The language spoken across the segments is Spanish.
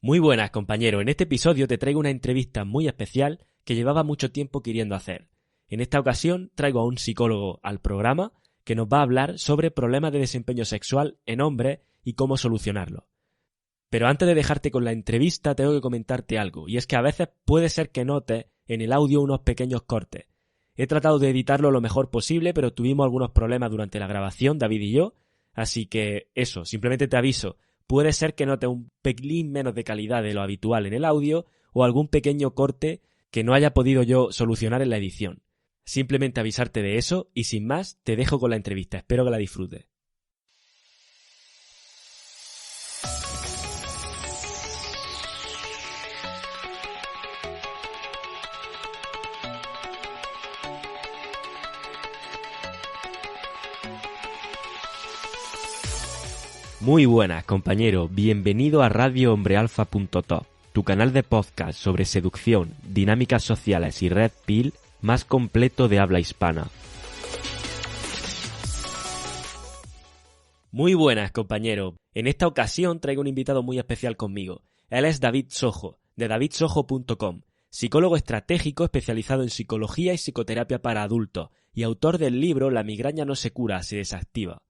Muy buenas, compañero. En este episodio te traigo una entrevista muy especial que llevaba mucho tiempo queriendo hacer. En esta ocasión traigo a un psicólogo al programa que nos va a hablar sobre problemas de desempeño sexual en hombres y cómo solucionarlo. Pero antes de dejarte con la entrevista tengo que comentarte algo, y es que a veces puede ser que notes en el audio unos pequeños cortes. He tratado de editarlo lo mejor posible, pero tuvimos algunos problemas durante la grabación, David y yo, así que eso, simplemente te aviso. Puede ser que note un pelín menos de calidad de lo habitual en el audio o algún pequeño corte que no haya podido yo solucionar en la edición. Simplemente avisarte de eso y sin más te dejo con la entrevista. Espero que la disfrutes. Muy buenas, compañero. Bienvenido a radiohombrealfa.top, tu canal de podcast sobre seducción, dinámicas sociales y red pill más completo de habla hispana. Muy buenas, compañero. En esta ocasión traigo un invitado muy especial conmigo. Él es David Sojo, de davidsojo.com, psicólogo estratégico especializado en psicología y psicoterapia para adultos y autor del libro La migraña no se cura, se desactiva.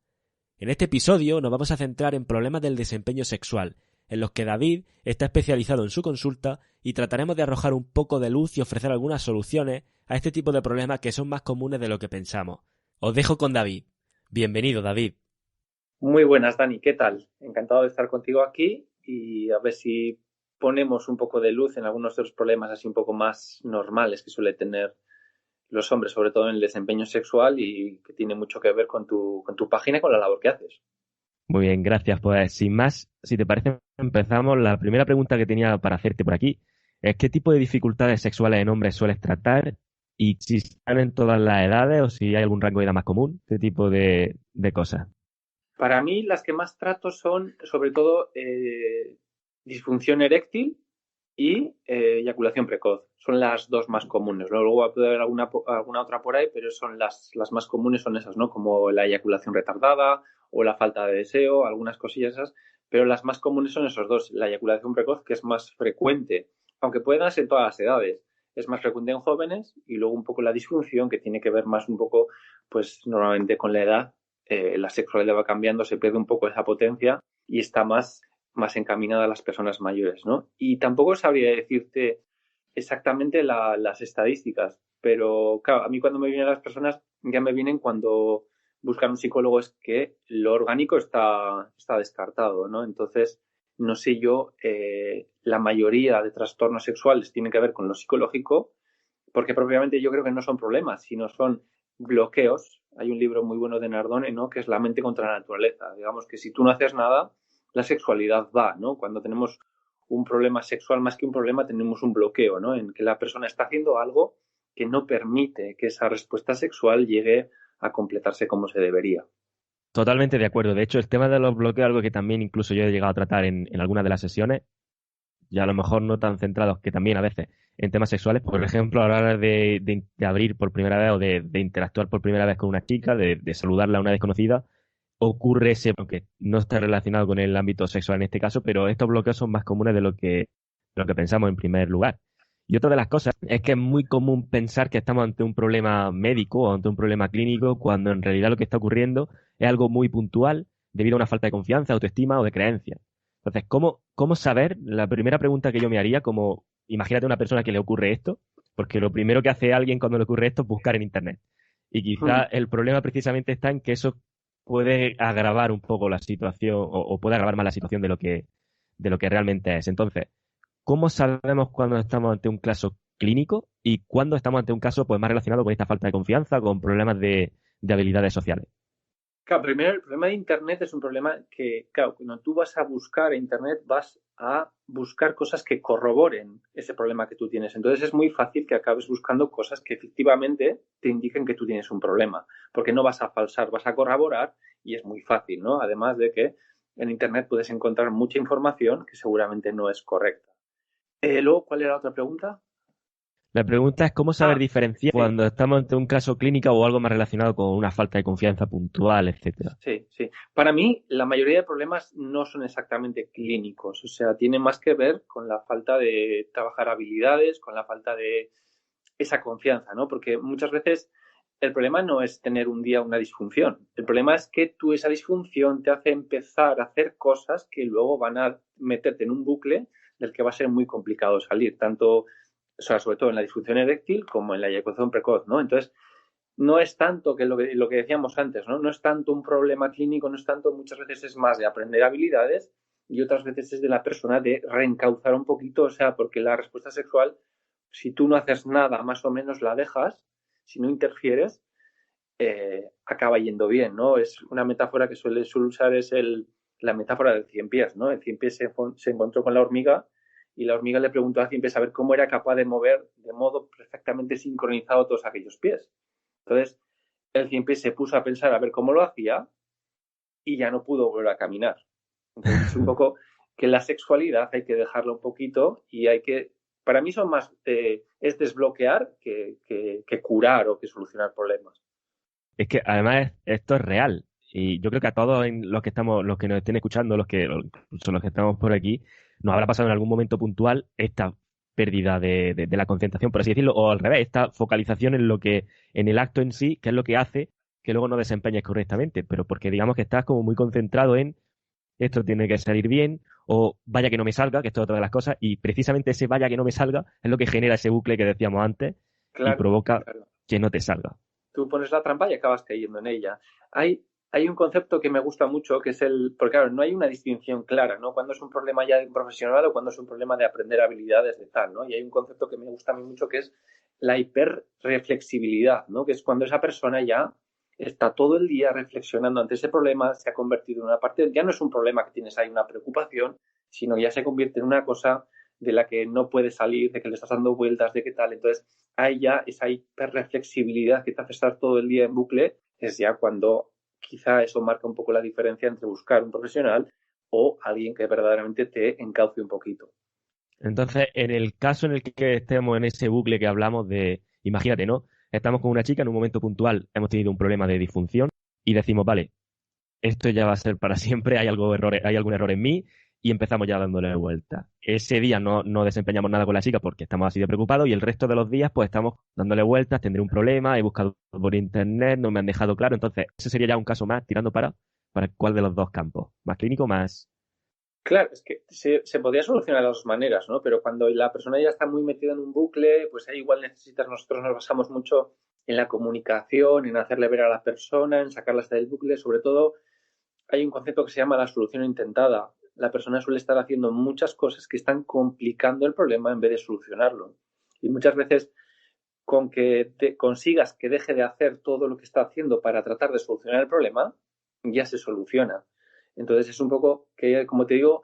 En este episodio nos vamos a centrar en problemas del desempeño sexual, en los que David está especializado en su consulta y trataremos de arrojar un poco de luz y ofrecer algunas soluciones a este tipo de problemas que son más comunes de lo que pensamos. Os dejo con David. Bienvenido, David. Muy buenas, Dani. ¿Qué tal? Encantado de estar contigo aquí y a ver si ponemos un poco de luz en algunos de los problemas así un poco más normales que suele tener los hombres, sobre todo en el desempeño sexual y que tiene mucho que ver con tu página y con la labor que haces. Muy bien, gracias. Pues sin más, si te parece, empezamos. La primera pregunta que tenía para hacerte por aquí es ¿qué tipo de dificultades sexuales en hombres sueles tratar? Y si están en todas las edades o si hay algún rango de edad más común, ¿qué tipo de cosas? Para mí las que más trato son sobre todo disfunción eréctil y eyaculación precoz. Son las dos más comunes, ¿no? Luego va a poder haber alguna otra por ahí, pero son las más comunes son esas, ¿no? Como la eyaculación retardada o la falta de deseo, algunas cosillas esas, pero las más comunes son esos dos. La eyaculación precoz, que es más frecuente, aunque puede darse en todas las edades, es más frecuente en jóvenes, y luego un poco la disfunción, que tiene que ver más un poco, pues normalmente con la edad, la sexualidad va cambiando, se pierde un poco esa potencia y está más encaminada a las personas mayores, ¿no? Y tampoco sabría decirte exactamente las estadísticas, pero claro, a mí cuando me vienen las personas ya me vienen cuando buscan un psicólogo es que lo orgánico está descartado, ¿no? Entonces, no sé yo, la mayoría de trastornos sexuales tienen que ver con lo psicológico, porque propiamente yo creo que no son problemas, sino son bloqueos. Hay un libro muy bueno de Nardone, ¿no? Que es La mente contra la naturaleza. Digamos que si tú no haces nada, la sexualidad va, ¿no? Cuando tenemos un problema sexual, más que un problema, tenemos un bloqueo, ¿no? En que la persona está haciendo algo que no permite que esa respuesta sexual llegue a completarse como se debería. Totalmente de acuerdo. De hecho, el tema de los bloqueos es algo que también incluso yo he llegado a tratar en algunas de las sesiones, y a lo mejor no tan centrados, que también a veces en temas sexuales. Por ejemplo, a la hora de abrir por primera vez o de interactuar por primera vez con una chica, de saludarla a una desconocida, ocurre ese, aunque no está relacionado con el ámbito sexual en este caso, pero estos bloqueos son más comunes de lo que pensamos en primer lugar. Y otra de las cosas es que es muy común pensar que estamos ante un problema médico o ante un problema clínico, cuando en realidad lo que está ocurriendo es algo muy puntual debido a una falta de confianza, autoestima o de creencia. Entonces, ¿cómo saber? La primera pregunta que yo me haría, como imagínate una persona que le ocurre esto, porque lo primero que hace alguien cuando le ocurre esto es buscar en Internet. Y quizá el problema precisamente está en que eso puede agravar un poco la situación o puede agravar más la situación de lo que realmente es. Entonces, ¿cómo sabemos cuando estamos ante un caso clínico y cuando estamos ante un caso pues más relacionado con esta falta de confianza, con problemas de habilidades sociales? Claro, primero el problema de Internet es un problema que, claro, cuando tú vas a buscar en Internet vas a buscar cosas que corroboren ese problema que tú tienes. Entonces es muy fácil que acabes buscando cosas que efectivamente te indiquen que tú tienes un problema, porque no vas a falsar, vas a corroborar y es muy fácil, ¿no? Además de que en Internet puedes encontrar mucha información que seguramente no es correcta. Luego, ¿cuál era la otra pregunta? La pregunta es cómo saber Ah, diferenciar sí. cuando estamos ante un caso clínico o algo más relacionado con una falta de confianza puntual, etcétera. Sí, sí. Para mí, la mayoría de problemas no son exactamente clínicos, o sea, tiene más que ver con la falta de trabajar habilidades, con la falta de esa confianza, ¿no? Porque muchas veces el problema no es tener un día una disfunción, el problema es que tú esa disfunción te hace empezar a hacer cosas que luego van a meterte en un bucle del que va a ser muy complicado salir, tanto, o sea, sobre todo en la disfunción eréctil como en la eyaculación precoz, ¿no? Entonces, no es tanto que lo que decíamos antes, ¿no? No es tanto un problema clínico, no es tanto, muchas veces es más de aprender habilidades y otras veces es de la persona de reencauzar un poquito, o sea, porque la respuesta sexual, si tú no haces nada, más o menos la dejas, si no interfieres, acaba yendo bien, ¿no? Es una metáfora que suele usar, es la metáfora del cien pies, ¿no? El cien pies se encontró con la hormiga y la hormiga le preguntó a cien pies a ver cómo era capaz de mover de modo perfectamente sincronizado todos aquellos pies. Entonces, el cien pies se puso a pensar a ver cómo lo hacía y ya no pudo volver a caminar. Entonces, es un poco que la sexualidad hay que dejarla un poquito y hay que, para mí son más, es desbloquear que curar o que solucionar problemas. Es que además esto es real. Y yo creo que a todos los que estamos, los que nos estén escuchando, incluso los que estamos por aquí, nos habrá pasado en algún momento puntual esta pérdida de la concentración, por así decirlo, o al revés, esta focalización en lo que, en el acto en sí, que es lo que hace que luego no desempeñes correctamente, pero porque digamos que estás como muy concentrado en esto tiene que salir bien, o vaya que no me salga, que esto es otra de las cosas, y precisamente ese vaya que no me salga es lo que genera ese bucle que decíamos antes y Claro, provoca claro. que no te salga. Tú pones la trampa y acabas cayendo en ella. Hay un concepto que me gusta mucho, que es porque claro, no hay una distinción clara, ¿no? Cuando es un problema ya de un profesional o cuando es un problema de aprender habilidades de tal, ¿no? Y hay un concepto que me gusta a mí mucho que es la hiperreflexibilidad, ¿no? Que es cuando esa persona ya está todo el día reflexionando ante ese problema, se ha convertido en una parte, ya no es un problema que tienes ahí una preocupación, sino ya se convierte en una cosa de la que no puedes salir, de que le estás dando vueltas, de qué tal. Entonces, hay ya esa hiperreflexibilidad que te hace estar todo el día en bucle, es ya cuando quizá eso marca un poco la diferencia entre buscar un profesional o alguien que verdaderamente te encauce un poquito. Entonces, en el caso en el que estemos en ese bucle que hablamos de, imagínate, ¿no? Estamos con una chica en un momento puntual, hemos tenido un problema de disfunción y decimos, vale, esto ya va a ser para siempre, hay algún error en mí y empezamos ya dándole vuelta. Ese día no desempeñamos nada con la chica porque estamos así de preocupados y el resto de los días pues estamos dándole vueltas, tendré un problema, he buscado por internet, no me han dejado claro. Entonces, ese sería ya un caso más tirando para cuál de los dos campos, más clínico, más... Claro, es que se podría solucionar de dos maneras, ¿no? Pero cuando la persona ya está muy metida en un bucle, pues ahí igual necesitas, nosotros nos basamos mucho en la comunicación, en hacerle ver a la persona, en sacarla del bucle, sobre todo hay un concepto que se llama la solución intentada. La persona suele estar haciendo muchas cosas que están complicando el problema en vez de solucionarlo. Y muchas veces con que te consigas que deje de hacer todo lo que está haciendo para tratar de solucionar el problema, ya se soluciona. Entonces es un poco que, como te digo,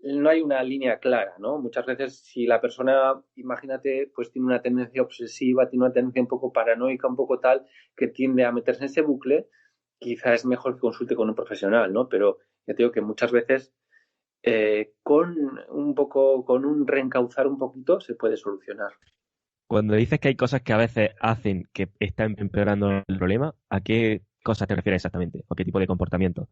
no hay una línea clara, ¿no? Muchas veces si la persona, imagínate, pues tiene una tendencia obsesiva, tiene una tendencia un poco paranoica, un poco tal, que tiende a meterse en ese bucle, quizá es mejor que consulte con un profesional, ¿no? Pero ya te digo que muchas veces con un reencauzar un poquito se puede solucionar. Cuando dices que hay cosas que a veces hacen que están empeorando el problema, ¿a qué cosas te refieres exactamente? ¿O qué tipo de comportamiento?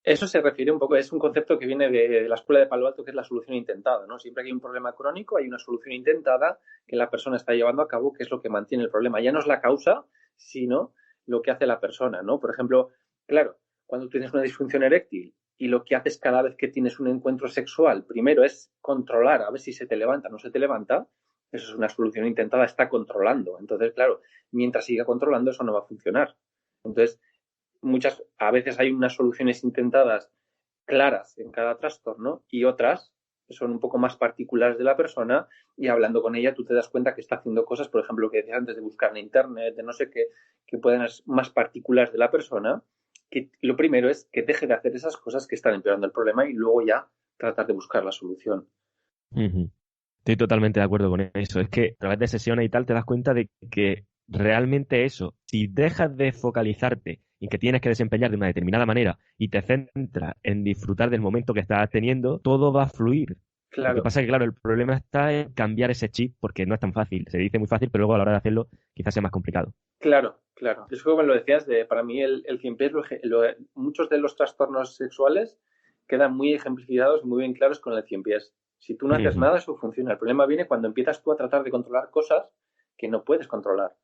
Eso se refiere un poco, es un concepto que viene de la escuela de Palo Alto, que es la solución intentada, ¿no? Siempre que hay un problema crónico, hay una solución intentada que la persona está llevando a cabo, que es lo que mantiene el problema. Ya no es la causa, sino lo que hace la persona, ¿no? Por ejemplo, claro, cuando tienes una disfunción eréctil y lo que haces cada vez que tienes un encuentro sexual, primero es controlar a ver si se te levanta o no se te levanta, eso es una solución intentada, está controlando. Entonces, claro, mientras siga controlando, eso no va a funcionar. Entonces, a veces hay unas soluciones intentadas claras en cada trastorno y otras que son un poco más particulares de la persona y hablando con ella tú te das cuenta que está haciendo cosas, por ejemplo, lo que decías antes de buscar en internet, de no sé qué, que pueden ser más particulares de la persona, que lo primero es que deje de hacer esas cosas que están empeorando el problema y luego ya tratar de buscar la solución. Ujú. Estoy totalmente de acuerdo con eso. Es que a través de sesiones y tal te das cuenta de que realmente eso, si dejas de focalizarte en que tienes que desempeñar de una determinada manera y te centras en disfrutar del momento que estás teniendo, todo va a fluir. Lo que Claro, pasa es que, claro, el problema está en cambiar ese chip, porque no es tan fácil. Se dice muy fácil, pero luego a la hora de hacerlo quizás sea más complicado. claro, claro. Es como lo decías, para mí el 100 pies, muchos de los trastornos sexuales quedan muy ejemplificados, muy bien claros con el 100 pies. Si tú no haces Ujú. nada, eso funciona. El problema viene cuando empiezas tú a tratar de controlar cosas que no puedes controlar.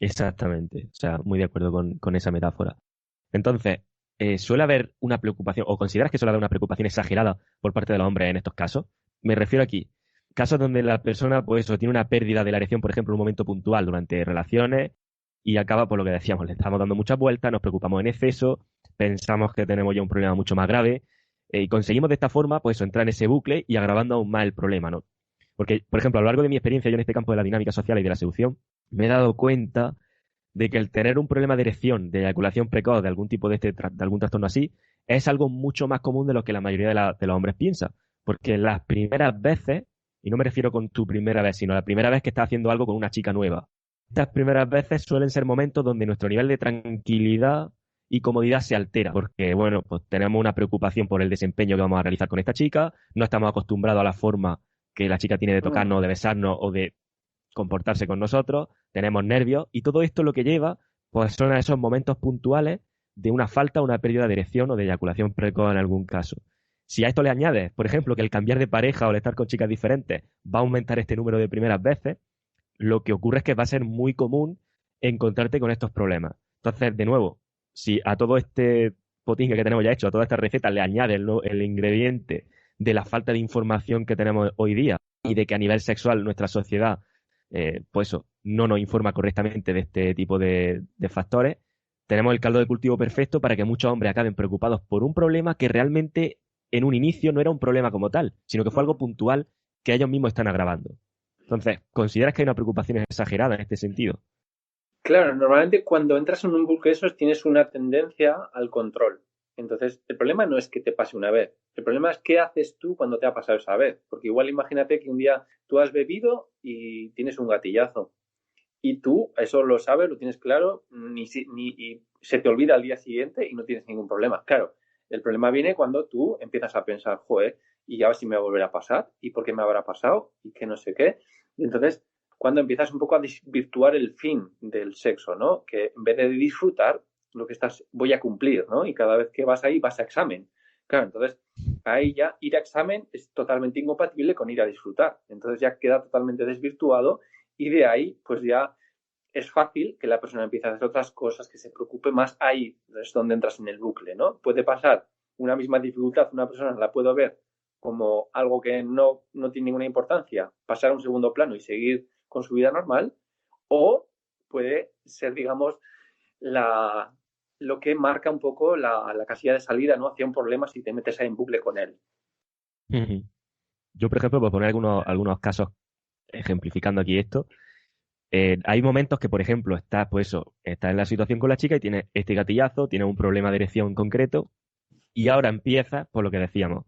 Exactamente. O sea, muy de acuerdo con esa metáfora. Entonces, ¿suele haber una preocupación, o consideras que suele haber una preocupación exagerada por parte de los hombres en estos casos? Me refiero aquí, casos donde la persona, pues, o tiene una pérdida de la erección, por ejemplo, en un momento puntual durante relaciones, y acaba por lo que decíamos, le estamos dando muchas vueltas, nos preocupamos en exceso, pensamos que tenemos ya un problema mucho más grave, y conseguimos de esta forma, pues, entrar en ese bucle y agravando aún más el problema, ¿no? Porque, por ejemplo, a lo largo de mi experiencia, yo en este campo de la dinámica social y de la seducción, me he dado cuenta de que el tener un problema de erección, de eyaculación precoz, de algún tipo de algún trastorno así, es algo mucho más común de lo que la mayoría de los hombres piensa. Porque las primeras veces, y no me refiero con tu primera vez, sino la primera vez que estás haciendo algo con una chica nueva, estas primeras veces suelen ser momentos donde nuestro nivel de tranquilidad y comodidad se altera, porque, bueno, pues tenemos una preocupación por el desempeño que vamos a realizar con esta chica, no estamos acostumbrados a la forma que la chica tiene de Mm. tocarnos, de besarnos o de comportarse con nosotros, tenemos nervios y todo esto lo que lleva pues son a esos momentos puntuales de una falta o una pérdida de erección o de eyaculación precoz en algún caso. Si a esto le añades, por ejemplo, que el cambiar de pareja o el estar con chicas diferentes va a aumentar este número de primeras veces, lo que ocurre es que va a ser muy común encontrarte con estos problemas. Entonces, de nuevo, si a todo este potingue que tenemos ya hecho, a toda esta receta le añade el ingrediente de la falta de información que tenemos hoy día y de que a nivel sexual nuestra sociedad, pues eso, no nos informa correctamente de este tipo de factores, tenemos el caldo de cultivo perfecto para que muchos hombres acaben preocupados por un problema que realmente en un inicio no era un problema como tal, sino que fue algo Mm. puntual que ellos mismos están agravando. Entonces, ¿consideras que hay una preocupación exagerada en este sentido? Claro, normalmente cuando entras en un bucle de esos tienes una tendencia al control. Entonces, el problema no es que te pase una vez. El problema es qué haces tú cuando te ha pasado esa vez. Porque igual imagínate que un día tú has bebido y tienes un gatillazo. Y tú eso lo sabes, lo tienes claro, y se te olvida al día siguiente y no tienes ningún problema. Claro, el problema viene cuando tú empiezas a pensar, joder, y a ver si me va a volver a pasar, y por qué me habrá pasado, y que no sé qué. Y entonces, cuando empiezas un poco a desvirtuar el fin del sexo, ¿no? Que en vez de disfrutar, lo que estás, voy a cumplir, ¿no? Y cada vez que vas ahí, vas a examen. Claro, entonces, ahí ya ir a examen es totalmente incompatible con ir a disfrutar. Entonces ya queda totalmente desvirtuado y de ahí, pues ya es fácil que la persona empiece a hacer otras cosas, que se preocupe más. Ahí es donde entras en el bucle, ¿no? Puede pasar una misma dificultad, una persona la puedo ver como algo que no tiene ninguna importancia, pasar a un segundo plano y seguir con su vida normal, o puede ser, digamos, la, lo que marca un poco la casilla de salida, ¿no? Hacia un problema si te metes ahí en bucle con él. Ujú. Yo, por ejemplo, por poner algunos casos ejemplificando aquí esto, hay momentos que, por ejemplo, estás, pues eso, estás en la situación con la chica y tienes este gatillazo, tienes un problema de erección en concreto, y ahora empiezas, por lo que decíamos,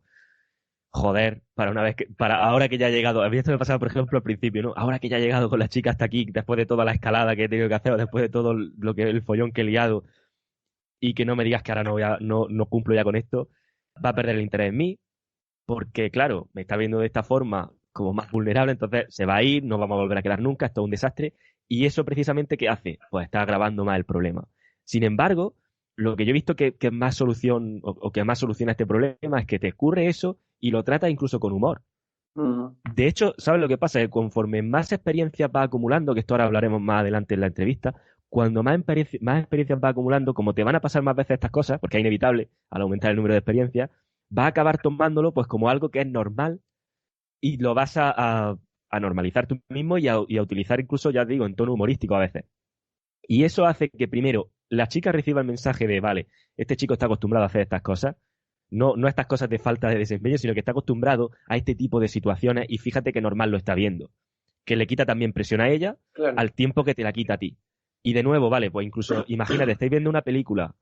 joder, para una vez que, para ahora que ya he llegado, a mí esto me pasaba, por ejemplo, al principio, ¿no? Ahora que ya he llegado con la chica hasta aquí, después de toda la escalada que he tenido que hacer, o después de todo lo que el follón que he liado, y que no me digas que ahora no cumplo ya con esto, va a perder el interés en mí, porque claro, me está viendo de esta forma como más vulnerable, entonces se va a ir, no vamos a volver a quedar nunca, esto es un desastre, y eso precisamente ¿qué hace? Pues está agravando más el problema. Sin embargo, lo que yo he visto que es más solución o que más soluciona este problema es que te ocurre eso y lo tratas incluso con humor. Mm. De hecho, ¿sabes lo que pasa? Que conforme más experiencias vas acumulando, que esto ahora hablaremos más adelante en la entrevista, cuando más experiencias vas acumulando, como te van a pasar más veces estas cosas, porque es inevitable al aumentar el número de experiencias, vas a acabar tomándolo pues como algo que es normal y lo vas a normalizar tú mismo y a utilizar incluso, ya te digo, en tono humorístico a veces. Y eso hace que primero la chica reciba el mensaje de, vale, este chico está acostumbrado a hacer estas cosas, no a estas cosas de falta de desempeño, sino que está acostumbrado a este tipo de situaciones y fíjate que normal lo está viendo. Que le quita también presión a ella Claro. al tiempo que te la quita a ti. Y de nuevo, vale, pues incluso imagínate, estáis viendo una película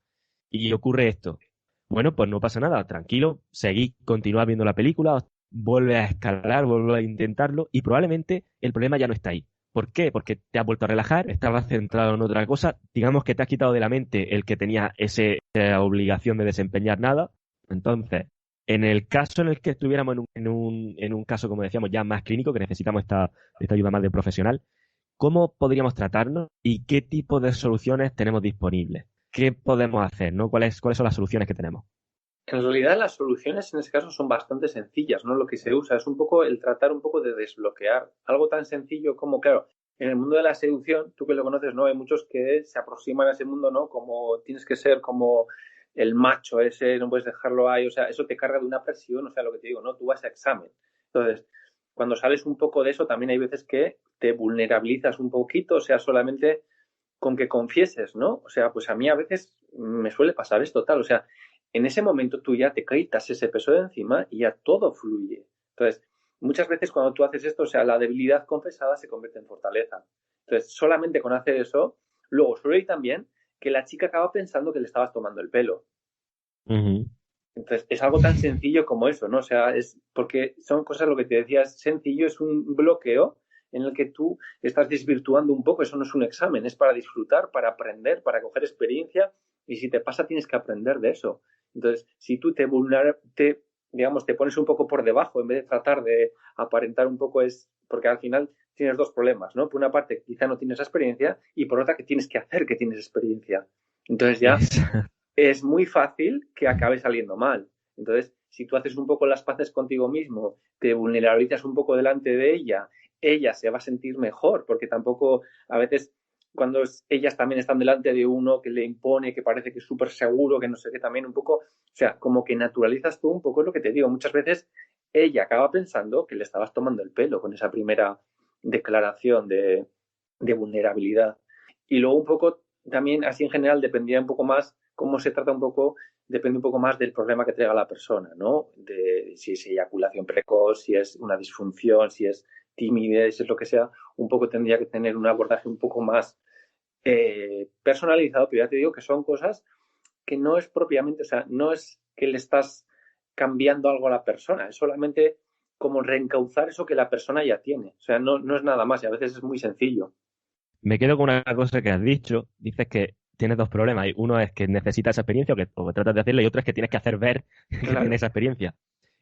y ocurre esto. Bueno, pues no pasa nada, tranquilo, seguid, continuad viendo la película, vuelve a escalar, vuelve a intentarlo y probablemente el problema ya no está ahí. ¿Por qué? Porque te has vuelto a relajar, estabas centrado en otra cosa, digamos que te has quitado de la mente el que tenía esa obligación de desempeñar nada. Entonces, En el caso en el que estuviéramos en un caso, como decíamos, ya más clínico, que necesitamos esta ayuda más de profesional, ¿cómo podríamos tratarnos y qué tipo de soluciones tenemos disponibles? ¿Qué podemos hacer, ¿no? ¿Cuáles son las soluciones que tenemos? En realidad las soluciones en ese caso son bastante sencillas, ¿no? Lo que se usa es un poco el tratar un poco de desbloquear. Algo tan sencillo como, claro, en el mundo de la seducción, tú que lo conoces, ¿no? Hay muchos que se aproximan a ese mundo, ¿no? Como tienes que ser como el macho ese, no puedes dejarlo ahí, o sea, eso te carga de una presión, o sea, lo que te digo, ¿no? Tú vas a examen. Entonces, cuando sales un poco de eso, también hay veces que te vulnerabilizas un poquito, o sea, solamente con que confieses, ¿no? O sea, pues a mí a veces me suele pasar esto tal, o sea, en ese momento tú ya te quitas ese peso de encima y ya todo fluye. Entonces, muchas veces cuando tú haces esto, o sea, la debilidad confesada se convierte en fortaleza. Entonces, solamente con hacer eso, luego suele ir también que la chica acaba pensando que le estabas tomando el pelo. Ujú. Entonces, es algo tan sencillo como eso, ¿no? O sea, es porque son cosas, lo que te decía, es sencillo, es un bloqueo en el que tú estás desvirtuando un poco, eso no es un examen, es para disfrutar, para aprender, para coger experiencia, y si te pasa tienes que aprender de eso. Entonces, si tú digamos, te pones un poco por debajo, en vez de tratar de aparentar un poco, es porque al final tienes dos problemas, ¿no? Por una parte, quizá no tienes experiencia, y por otra, que tienes que hacer que tienes experiencia. Entonces ya Es- es muy fácil que acabe saliendo mal. Entonces, si tú haces un poco las paces contigo mismo, te vulnerabilizas un poco delante de ella se va a sentir mejor, porque tampoco a veces cuando ellas también están delante de uno que le impone, que parece que es súper seguro, que no sé qué, también un poco, o sea, como que naturalizas tú un poco lo que te digo. Muchas veces ella acaba pensando que le estabas tomando el pelo con esa primera declaración de vulnerabilidad. Y luego un poco también, así en general, dependía un poco más cómo se trata un poco, depende un poco más del problema que traiga la persona, ¿no? De si es eyaculación precoz, si es una disfunción, si es timidez, si es lo que sea, un poco tendría que tener un abordaje un poco más personalizado, pero ya te digo que son cosas que no es propiamente, o sea, no es que le estás cambiando algo a la persona, es solamente como reencauzar eso que la persona ya tiene. O sea, no es nada más y a veces es muy sencillo. Me quedo con una cosa que has dicho. Dices que tienes dos problemas. Y uno es que necesitas esa experiencia o que tratas de hacerla y otro es que tienes que hacer ver que tienes Claro. esa experiencia.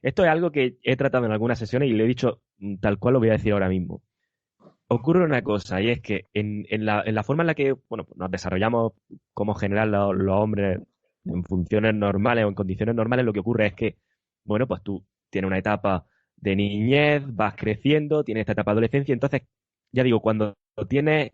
Esto es algo que he tratado en algunas sesiones y le he dicho tal cual lo voy a decir ahora mismo. Ocurre una cosa y es que en la forma en la que bueno, pues nos desarrollamos como general los hombres en funciones normales o en condiciones normales, lo que ocurre es que, bueno, pues tú tienes una etapa de niñez, vas creciendo, tienes esta etapa de adolescencia, entonces, ya digo, cuando tienes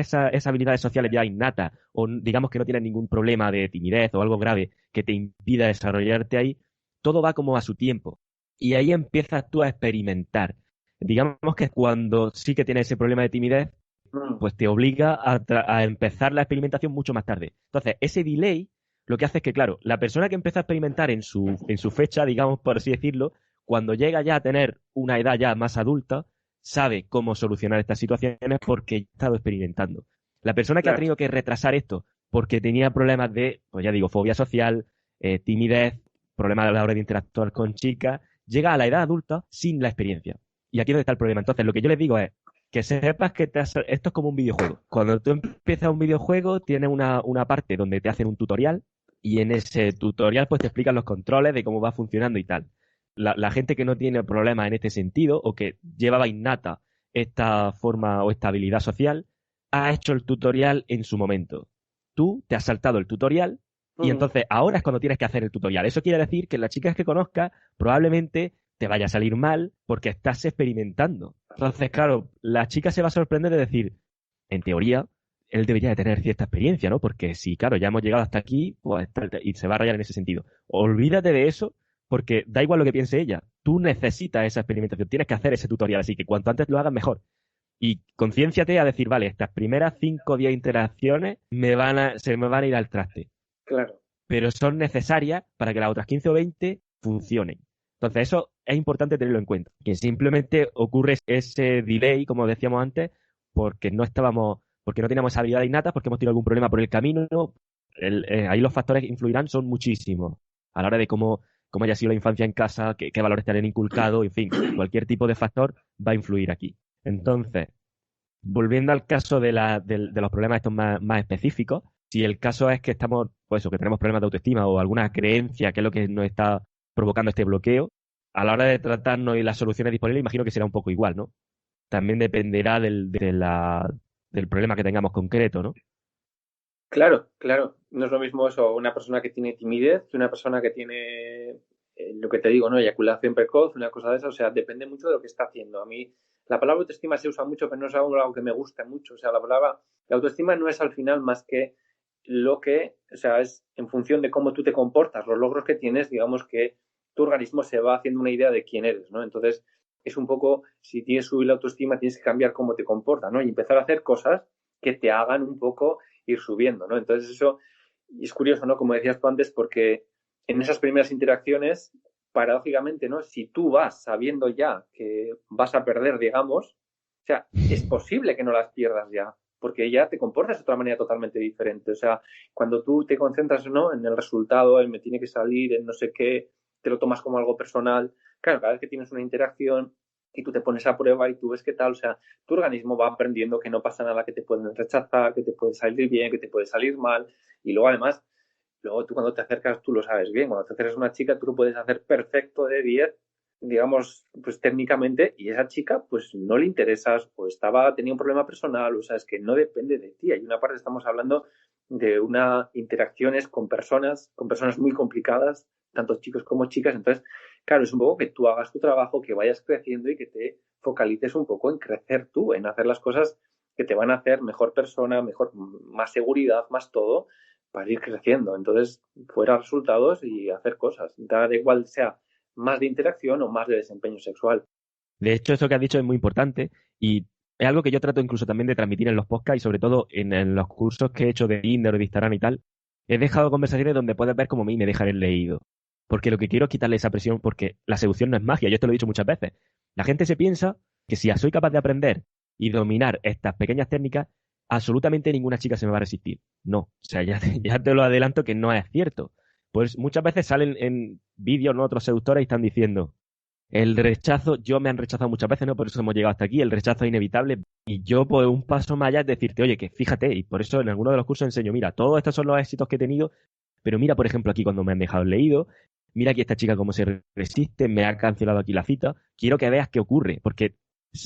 esas habilidades sociales ya innatas o digamos que no tienes ningún problema de timidez o algo grave que te impida desarrollarte ahí, todo va como a su tiempo. Y ahí empiezas tú a experimentar. Digamos que cuando sí que tienes ese problema de timidez, Mm. pues te obliga a empezar la experimentación mucho más tarde. Entonces, ese delay lo que hace es que, claro, la persona que empieza a experimentar en su fecha, digamos por así decirlo, cuando llega ya a tener una edad ya más adulta, sabe cómo solucionar estas situaciones porque ha estado experimentando. La persona que ha Claro. tenido que retrasar esto porque tenía problemas de, pues ya digo, fobia social, timidez, problemas a la hora de interactuar con chicas, llega a la edad adulta sin la experiencia. Y aquí es donde está el problema. Entonces, lo que yo les digo es que sepas que esto es como un videojuego. Cuando tú empiezas un videojuego, tienes una parte donde te hacen un tutorial y en ese tutorial pues te explican los controles de cómo va funcionando y tal. La gente que no tiene problemas en este sentido o que llevaba innata esta forma o esta habilidad social, ha hecho el tutorial en su momento. Tú te has saltado el tutorial y Mm. entonces ahora es cuando tienes que hacer el tutorial. Eso quiere decir que las chicas que conozcas probablemente te vaya a salir mal porque estás experimentando. Entonces, claro, la chica se va a sorprender de decir, en teoría, él debería de tener cierta experiencia, ¿no? Porque si, claro, ya hemos llegado hasta aquí, pues, y se va a rayar en ese sentido. Olvídate de eso, porque da igual lo que piense ella. Tú necesitas esa experimentación, tienes que hacer ese tutorial, así que cuanto antes lo hagas, mejor. Y concienciate a decir, vale, estas primeras 5 o 10 interacciones se me van a ir al traste, Claro. pero son necesarias para que las otras 15 o 20 funcionen. Entonces, eso es importante tenerlo en cuenta, que simplemente ocurre ese delay, como decíamos antes, porque no teníamos esa habilidad innata, porque hemos tenido algún problema por el camino. Ahí los factores que influirán son muchísimos, a la hora de cómo haya sido la infancia en casa, qué valores te han inculcado, en fin, cualquier tipo de factor va a influir aquí. Entonces, volviendo al caso de los problemas estos más específicos, si el caso es que estamos, pues eso, que tenemos problemas de autoestima o alguna creencia que es lo que nos está provocando este bloqueo, a la hora de tratarnos y las soluciones disponibles, imagino que será un poco igual, ¿no? También dependerá del problema que tengamos concreto, ¿no? Claro, claro. No es lo mismo eso, una persona que tiene timidez que una persona que tiene, lo que te digo, ¿no? Eyaculación precoz, una cosa de esa. O sea, depende mucho de lo que está haciendo. A mí, la palabra autoestima se usa mucho, pero no es algo que me gusta mucho. O sea, la autoestima no es al final más que lo que, o sea, es en función de cómo tú te comportas, los logros que tienes, digamos que tu organismo se va haciendo una idea de quién eres, ¿no? Entonces, es un poco, si tienes subir la autoestima, tienes que cambiar cómo te comportas, ¿no? Y empezar a hacer cosas que te hagan un poco ir subiendo, ¿no? Entonces eso es curioso, ¿no? Como decías tú antes, porque en esas primeras interacciones, paradójicamente, ¿no? Si tú vas sabiendo ya que vas a perder, digamos, o sea, es posible que no las pierdas ya, porque ya te comportas de otra manera totalmente diferente. O sea, cuando tú te concentras, ¿no? En el resultado, en me tiene que salir, en no sé qué, te lo tomas como algo personal. Claro, cada vez que tienes una interacción y tú te pones a prueba y tú ves qué tal, o sea, tu organismo va aprendiendo que no pasa nada, que te pueden rechazar, que te puede salir bien, que te puede salir mal. Y luego, además, luego tú cuando te acercas, tú lo sabes bien. Cuando te acercas a una chica, tú lo puedes hacer perfecto de 10, digamos, pues técnicamente, y esa chica, pues no le interesas, o tenía un problema personal, o sea, es que no depende de ti. Hay una parte, estamos hablando de una interacciones con personas muy complicadas, tanto chicos como chicas. Entonces, claro, es un poco que tú hagas tu trabajo, que vayas creciendo y que te focalices un poco en crecer tú, en hacer las cosas que te van a hacer mejor persona, mejor, más seguridad, más todo, para ir creciendo. Entonces, fuera resultados y hacer cosas. Da igual sea más de interacción o más de desempeño sexual. De hecho, eso que has dicho es muy importante y es algo que yo trato incluso también de transmitir en los podcasts y sobre todo en los cursos que he hecho de Tinder o de Instagram y tal. He dejado conversaciones donde puedes ver cómo a mí me dejan el leído. Porque lo que quiero es quitarle esa presión porque la seducción no es magia. Yo te lo he dicho muchas veces. La gente se piensa que si soy capaz de aprender y dominar estas pequeñas técnicas, absolutamente ninguna chica se me va a resistir. No. O sea, ya te lo adelanto que no es cierto. Pues muchas veces salen en vídeos, ¿no? Otros seductores y están diciendo el rechazo, yo me han rechazado muchas veces, ¿no? Por eso hemos llegado hasta aquí, el rechazo es inevitable. Y yo, pues, un paso más allá es decirte, oye, que fíjate, y por eso en alguno de los cursos enseño, mira, todos estos son los éxitos que he tenido, pero mira, por ejemplo, aquí cuando me han dejado el leído, mira aquí esta chica cómo se resiste, me ha cancelado aquí la cita, quiero que veas qué ocurre, porque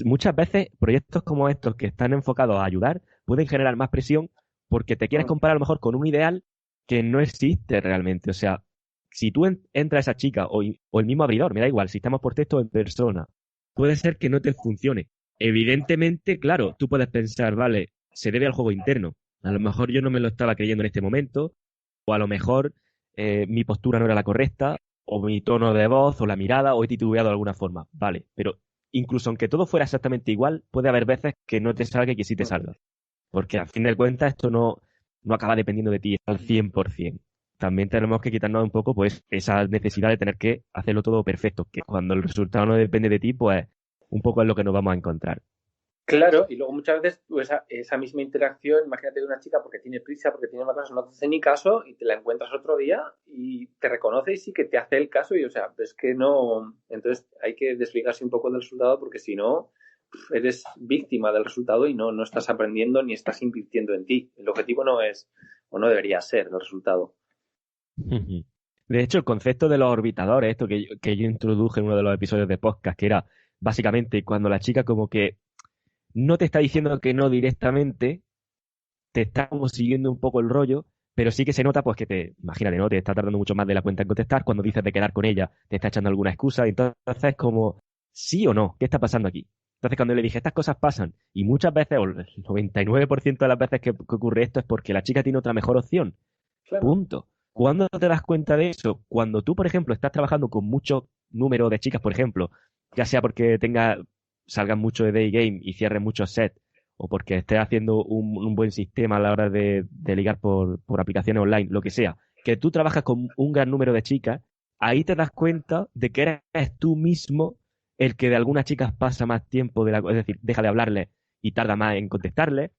muchas veces proyectos como estos que están enfocados a ayudar pueden generar más presión porque te quieres comparar a lo mejor con un ideal que no existe realmente. O sea, si tú entras a esa chica o el mismo abridor, me da igual, si estamos por texto o en persona, puede ser que no te funcione. Evidentemente, claro, tú puedes pensar, vale, se debe al juego interno. A lo mejor yo no me lo estaba creyendo en este momento, o a lo mejor mi postura no era la correcta, o mi tono de voz, o la mirada, o he titubeado de alguna forma. Vale, pero incluso aunque todo fuera exactamente igual, puede haber veces que no te salga y que sí te salga. Porque al fin de cuentas esto no acaba dependiendo de ti al 100%. También tenemos que quitarnos un poco pues esa necesidad de tener que hacerlo todo perfecto, que cuando el resultado no depende de ti, pues un poco es lo que nos vamos a encontrar. Claro, y luego muchas veces tú esa misma interacción, imagínate de una chica porque tiene prisa, porque tiene más cosas, no te hace ni caso y te la encuentras otro día y te reconoce y sí que te hace el caso y, o sea, es que no, entonces hay que desligarse un poco del resultado porque si no, eres víctima del resultado y no estás aprendiendo ni estás invirtiendo en ti. El objetivo no es, o no debería ser, el resultado. De hecho, el concepto de los orbitadores, esto que yo introduje en uno de los episodios de podcast, que era básicamente cuando la chica como que no te está diciendo que no directamente, te está como siguiendo un poco el rollo, pero sí que se nota pues que imagínate, ¿no? Te está tardando mucho más de la cuenta en contestar, cuando dices de quedar con ella, te está echando alguna excusa, y entonces es como, ¿sí o no? ¿Qué está pasando aquí? Entonces cuando le dije, estas cosas pasan, y muchas veces, o el 99% de las veces que ocurre esto es porque la chica tiene otra mejor opción. Claro. Punto. ¿Cuándo te das cuenta de eso? Cuando tú, por ejemplo, estás trabajando con mucho número de chicas, por ejemplo, ya sea porque salgan mucho de day game y cierres muchos sets, o porque estés haciendo un buen sistema a la hora de ligar por aplicaciones online, lo que sea, que tú trabajas con un gran número de chicas, ahí te das cuenta de que eres tú mismo el que de algunas chicas pasa más tiempo, es decir, deja de hablarle y tarda más en contestarle.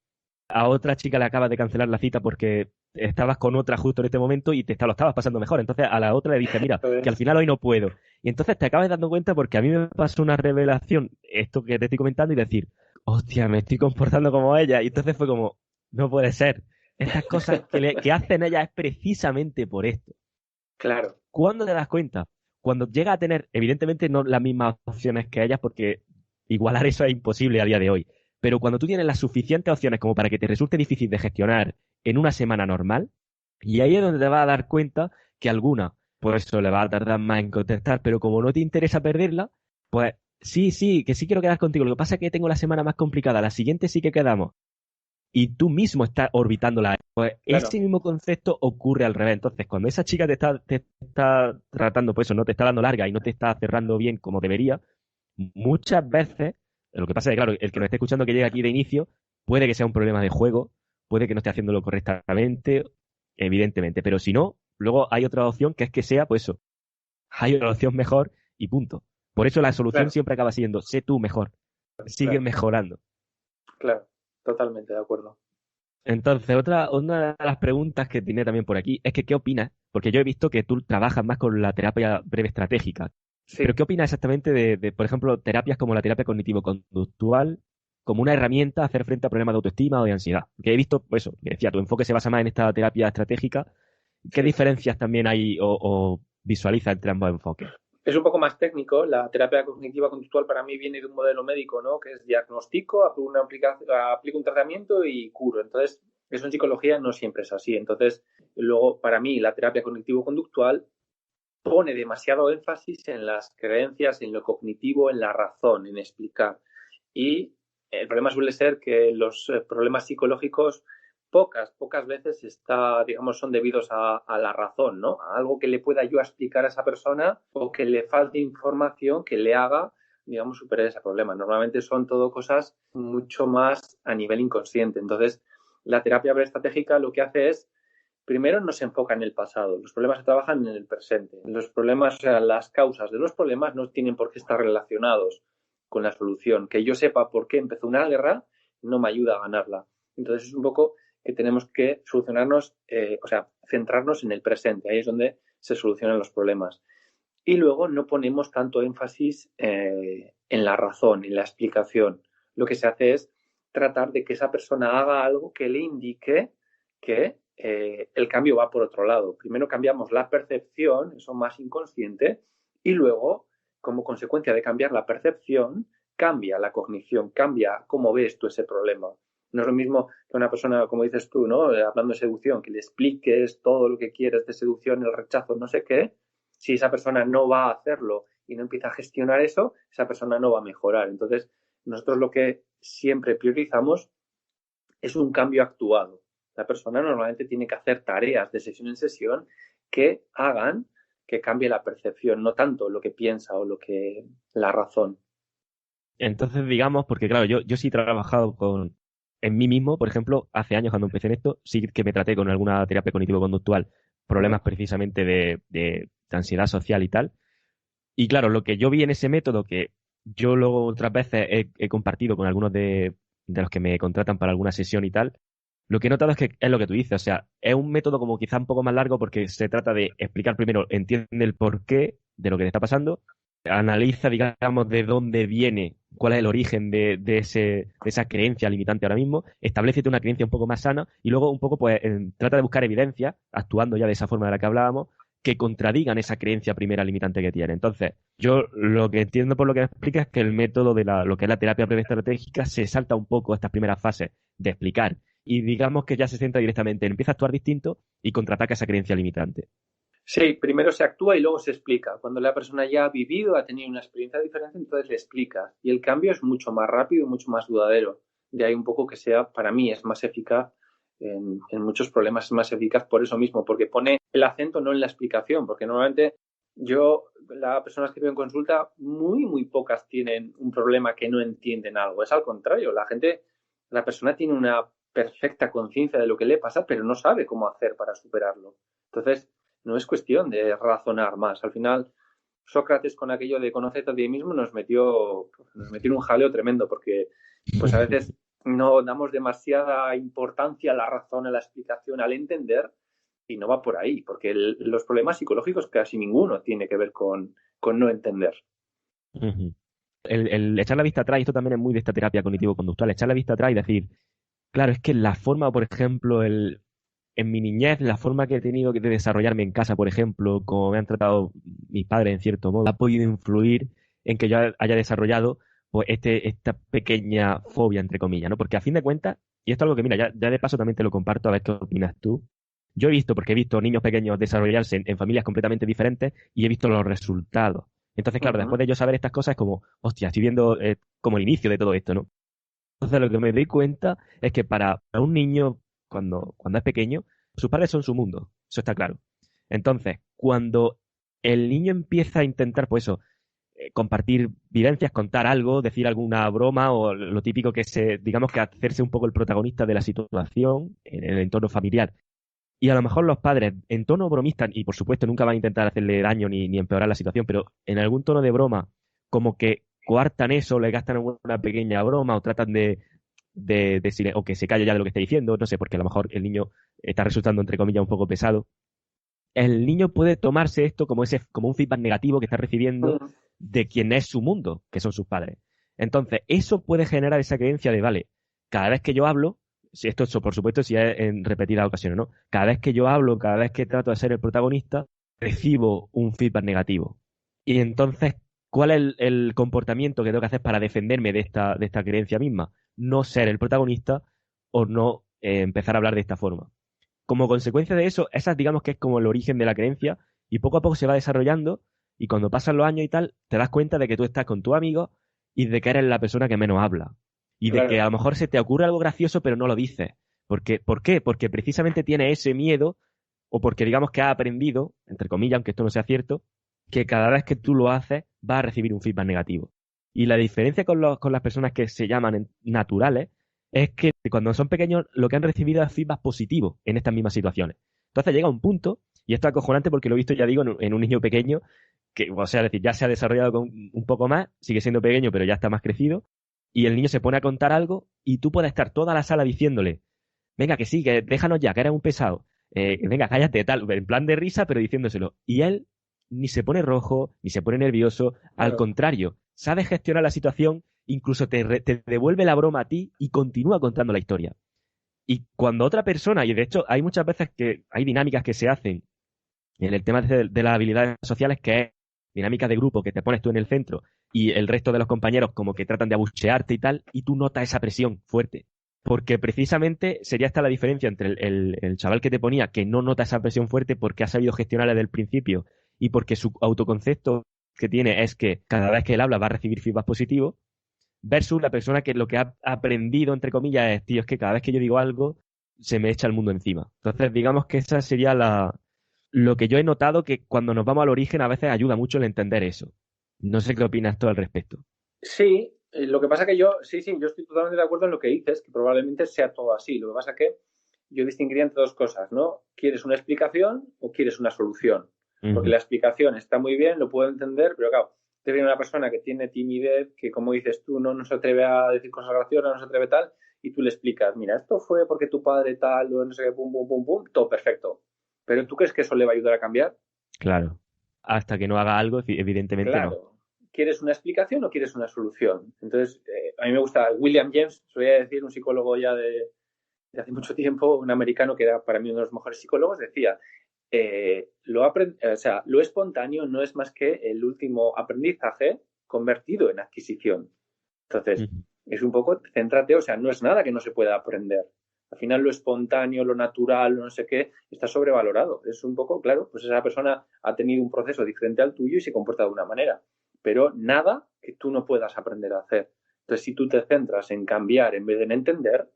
A otra chica le acabas de cancelar la cita porque estabas con otra justo en este momento y lo estabas pasando mejor. Entonces a la otra le dices, mira, que al final hoy no puedo. Y entonces te acabas dando cuenta porque a mí me pasó una revelación, esto que te estoy comentando, y decir, hostia, me estoy comportando como ella. Y entonces fue como, no puede ser. Estas cosas que hacen ella es precisamente por esto. Claro. ¿Cuándo te das cuenta? cuando llega a tener, evidentemente no las mismas opciones que ellas, porque igualar eso es imposible a día de hoy, pero cuando tú tienes las suficientes opciones como para que te resulte difícil de gestionar en una semana normal, y ahí es donde te vas a dar cuenta que alguna, pues eso le va a tardar más en contestar, pero como no te interesa perderla, pues sí, que sí quiero quedar contigo. Lo que pasa es que tengo la semana más complicada, la siguiente sí que quedamos. Y tú mismo estás orbitándola. Pues Claro, ese mismo concepto ocurre al revés. Entonces, cuando esa chica te está tratando, pues eso, no te está dando larga y no te está cerrando bien como debería, muchas veces, lo que pasa es que, claro, el que nos esté escuchando que llegue aquí de inicio, puede que sea un problema de juego, puede que no esté haciéndolo correctamente, evidentemente, pero si no, luego hay otra opción que es que sea, pues eso, hay otra opción mejor y punto. Por eso la solución claro, siempre acaba siendo, sé tú mejor, sigue claro, mejorando. claro, totalmente de acuerdo. Entonces, una de las preguntas que tiene también por aquí es que, ¿qué opinas? Porque yo he visto que tú trabajas más con la terapia breve estratégica. Pero, Sí, ¿qué opinas exactamente por ejemplo, terapias como la terapia cognitivo-conductual como una herramienta a hacer frente a problemas de autoestima o de ansiedad? Que he visto, pues eso, que decía, tu enfoque se basa más en esta terapia estratégica. ¿Qué sí. diferencias también hay o visualiza entre ambos enfoques? Es un poco más técnico. La terapia cognitiva conductual para mí viene de un modelo médico, ¿no? Que es diagnóstico, aplico un tratamiento y curo. Entonces, eso en psicología no siempre es así. Entonces, luego, para mí, la terapia cognitivo-conductual pone demasiado énfasis en las creencias, en lo cognitivo, en la razón, en explicar. Y el problema suele ser que los problemas psicológicos pocas veces digamos, son debidos a la razón, ¿no? A algo que le pueda yo explicar a esa persona o que le falte información que le haga, digamos, superar ese problema. Normalmente son todo cosas mucho más a nivel inconsciente. Entonces, la terapia estratégica lo que hace es primero no se enfoca en el pasado, los problemas se trabajan en el presente. Los problemas, o sea, las causas de los problemas no tienen por qué estar relacionados con la solución. Que yo sepa por qué empezó una guerra no me ayuda a ganarla. Entonces es un poco que tenemos que solucionarnos, o sea, centrarnos en el presente. Ahí es donde se solucionan los problemas. Y luego no ponemos tanto énfasis en la razón, en la explicación. Lo que se hace es tratar de que esa persona haga algo que le indique que el cambio va por otro lado. Primero cambiamos la percepción, eso más inconsciente, y luego, como consecuencia de cambiar la percepción, cambia la cognición, cambia cómo ves tú ese problema. No es lo mismo que una persona, como dices tú, ¿no? Hablando de seducción, que le expliques todo lo que quieres de seducción, el rechazo, no sé qué. Si esa persona no va a hacerlo y no empieza a gestionar eso, esa persona no va a mejorar. Entonces, nosotros lo que siempre priorizamos es un cambio actuado. La persona normalmente tiene que hacer tareas de sesión en sesión que hagan que cambie la percepción, no tanto lo que piensa o lo que la razón. Entonces, digamos, porque claro, yo sí he trabajado en mí mismo, por ejemplo, hace años cuando empecé en esto, sí que me traté con alguna terapia cognitivo-conductual, ¿Mm? problemas precisamente de ansiedad social y tal. Y claro, lo que yo vi en ese método, que yo luego otras veces he compartido con algunos de los que me contratan para alguna sesión y tal, lo que he notado es que es lo que tú dices, o sea, es un método como quizá un poco más largo porque se trata de explicar primero, entiende el porqué de lo que te está pasando, analiza, digamos, de dónde viene, cuál es el origen de esa creencia limitante ahora mismo, establece una creencia un poco más sana y luego un poco, pues, trata de buscar evidencia, actuando ya de esa forma de la que hablábamos, que contradigan esa creencia primera limitante que tiene. Entonces, yo lo que entiendo por lo que me explica es que el método lo que es la terapia breve estratégica se salta un poco estas primeras fases de explicar y digamos que ya se centra directamente, empieza a actuar distinto y contraataca esa creencia limitante. Sí, primero se actúa y luego se explica. Cuando la persona ya ha vivido, ha tenido una experiencia diferente, entonces le explicas. Y el cambio es mucho más rápido y mucho más duradero. De ahí un poco que sea, para mí, es más eficaz en muchos problemas, es más eficaz por eso mismo, porque pone el acento no en la explicación, porque normalmente las personas que veo en consulta, muy pocas tienen un problema que no entienden algo. Es al contrario, la persona tiene una perfecta conciencia de lo que le pasa, pero no sabe cómo hacer para superarlo. Entonces, no es cuestión de razonar más. Al final, Sócrates con aquello de conócete a ti mismo nos metió en un jaleo tremendo porque pues a veces no damos demasiada importancia a la razón, a la explicación, al entender y no va por ahí, porque los problemas psicológicos casi ninguno tiene que ver con no entender. Ujú. El echar la vista atrás, y esto también es muy de esta terapia cognitivo-conductual, echar la vista atrás y decir, claro, es que la forma, por ejemplo, en mi niñez, la forma que he tenido de desarrollarme en casa, por ejemplo, como me han tratado mis padres en cierto modo, ha podido influir en que yo haya desarrollado pues, esta pequeña fobia, entre comillas, ¿no? Porque a fin de cuentas, y esto es algo que, mira, ya de paso también te lo comparto a ver qué opinas tú. Yo he visto, porque he visto niños pequeños desarrollarse en familias completamente diferentes y he visto los resultados. Entonces, claro, después de yo saber estas cosas es como, hostia, estoy viendo como el inicio de todo esto, ¿no? Entonces, lo que me doy cuenta es que para un niño, cuando es pequeño, sus padres son su mundo. Eso está claro. Entonces, cuando el niño empieza a intentar, pues eso, compartir vivencias, contar algo, decir alguna broma o lo típico que digamos que hacerse un poco el protagonista de la situación en el entorno familiar. Y a lo mejor los padres, en tono bromista, y por supuesto nunca van a intentar hacerle daño ni empeorar la situación, pero en algún tono de broma, como que coartan eso, le gastan una pequeña broma o tratan de decirle, o que se calle ya de lo que está diciendo, no sé, porque a lo mejor el niño está resultando, entre comillas, un poco pesado. El niño puede tomarse esto como un feedback negativo que está recibiendo de quien es su mundo, que son sus padres. Entonces, eso puede generar esa creencia de, vale, cada vez que yo hablo, si esto por supuesto si es en repetidas ocasiones, ¿no? Cada vez que yo hablo, cada vez que trato de ser el protagonista, recibo un feedback negativo. Y entonces, ¿cuál es el comportamiento que tengo que hacer para defenderme de esta creencia misma? No ser el protagonista o no empezar a hablar de esta forma. Como consecuencia de eso, esa digamos que es como el origen de la creencia y poco a poco se va desarrollando y cuando pasan los años y tal, te das cuenta de que tú estás con tu amigo y de que eres la persona que menos habla. Y de que a lo mejor se te ocurre algo gracioso pero no lo dices. ¿Por qué? Porque precisamente tienes ese miedo o porque digamos que has aprendido, entre comillas, aunque esto no sea cierto, que cada vez que tú lo haces vas a recibir un feedback negativo. Y la diferencia con las personas que se llaman naturales es que cuando son pequeños lo que han recibido es feedback positivo en estas mismas situaciones. Entonces llega un punto, y esto es acojonante porque lo he visto, ya digo, en un niño pequeño, que, o sea, es decir, ya se ha desarrollado un poco más, sigue siendo pequeño, pero ya está más crecido, y el niño se pone a contar algo, y tú puedes estar toda la sala diciéndole, venga, que sí, que déjanos ya, que eres un pesado, venga, cállate, tal, en plan de risa, pero diciéndoselo. Y él ni se pone rojo, ni se pone nervioso, al contrario, sabe gestionar la situación, incluso te devuelve la broma a ti y continúa contando la historia. Y cuando otra persona, y de hecho hay muchas veces que hay dinámicas que se hacen en el tema de las habilidades sociales, que es dinámica de grupo, que te pones tú en el centro y el resto de los compañeros como que tratan de abuchearte y tal, y tú notas esa presión fuerte. Porque precisamente sería esta la diferencia entre el chaval que te ponía, que no nota esa presión fuerte porque ha sabido gestionarla desde el principio y porque su autoconcepto que tiene es que cada vez que él habla va a recibir feedback positivo, versus la persona que lo que ha aprendido, entre comillas, es, tío, es que cada vez que yo digo algo, se me echa el mundo encima. Entonces, digamos que esa sería lo que yo he notado que cuando nos vamos al origen a veces ayuda mucho el entender eso. No sé qué opinas tú al respecto. Sí, lo que pasa que yo estoy totalmente de acuerdo en lo que dices, que probablemente sea todo así. Lo que pasa que yo distinguiría entre dos cosas, ¿no? ¿Quieres una explicación o quieres una solución? Porque la explicación está muy bien, lo puedo entender, pero claro, te viene una persona que tiene timidez, que como dices tú, no se atreve a decir cosas graciosas, no se atreve tal, y tú le explicas, mira, esto fue porque tu padre tal, o no sé qué, pum, pum, pum, pum, todo perfecto. Pero ¿tú crees que eso le va a ayudar a cambiar? Claro. Hasta que no haga algo, evidentemente no. Claro. ¿Quieres una explicación o quieres una solución? Entonces, a mí me gusta William James, solía decir, un psicólogo ya de hace mucho tiempo, un americano que era para mí uno de los mejores psicólogos, decía, lo espontáneo no es más que el último aprendizaje convertido en adquisición. Entonces, es un poco, céntrate, o sea, no es nada que no se pueda aprender. Al final lo espontáneo, lo natural, no sé qué, está sobrevalorado. Es un poco, claro, pues esa persona ha tenido un proceso diferente al tuyo y se comporta de una manera. Pero nada que tú no puedas aprender a hacer. Entonces, si tú te centras en cambiar en vez de en entender,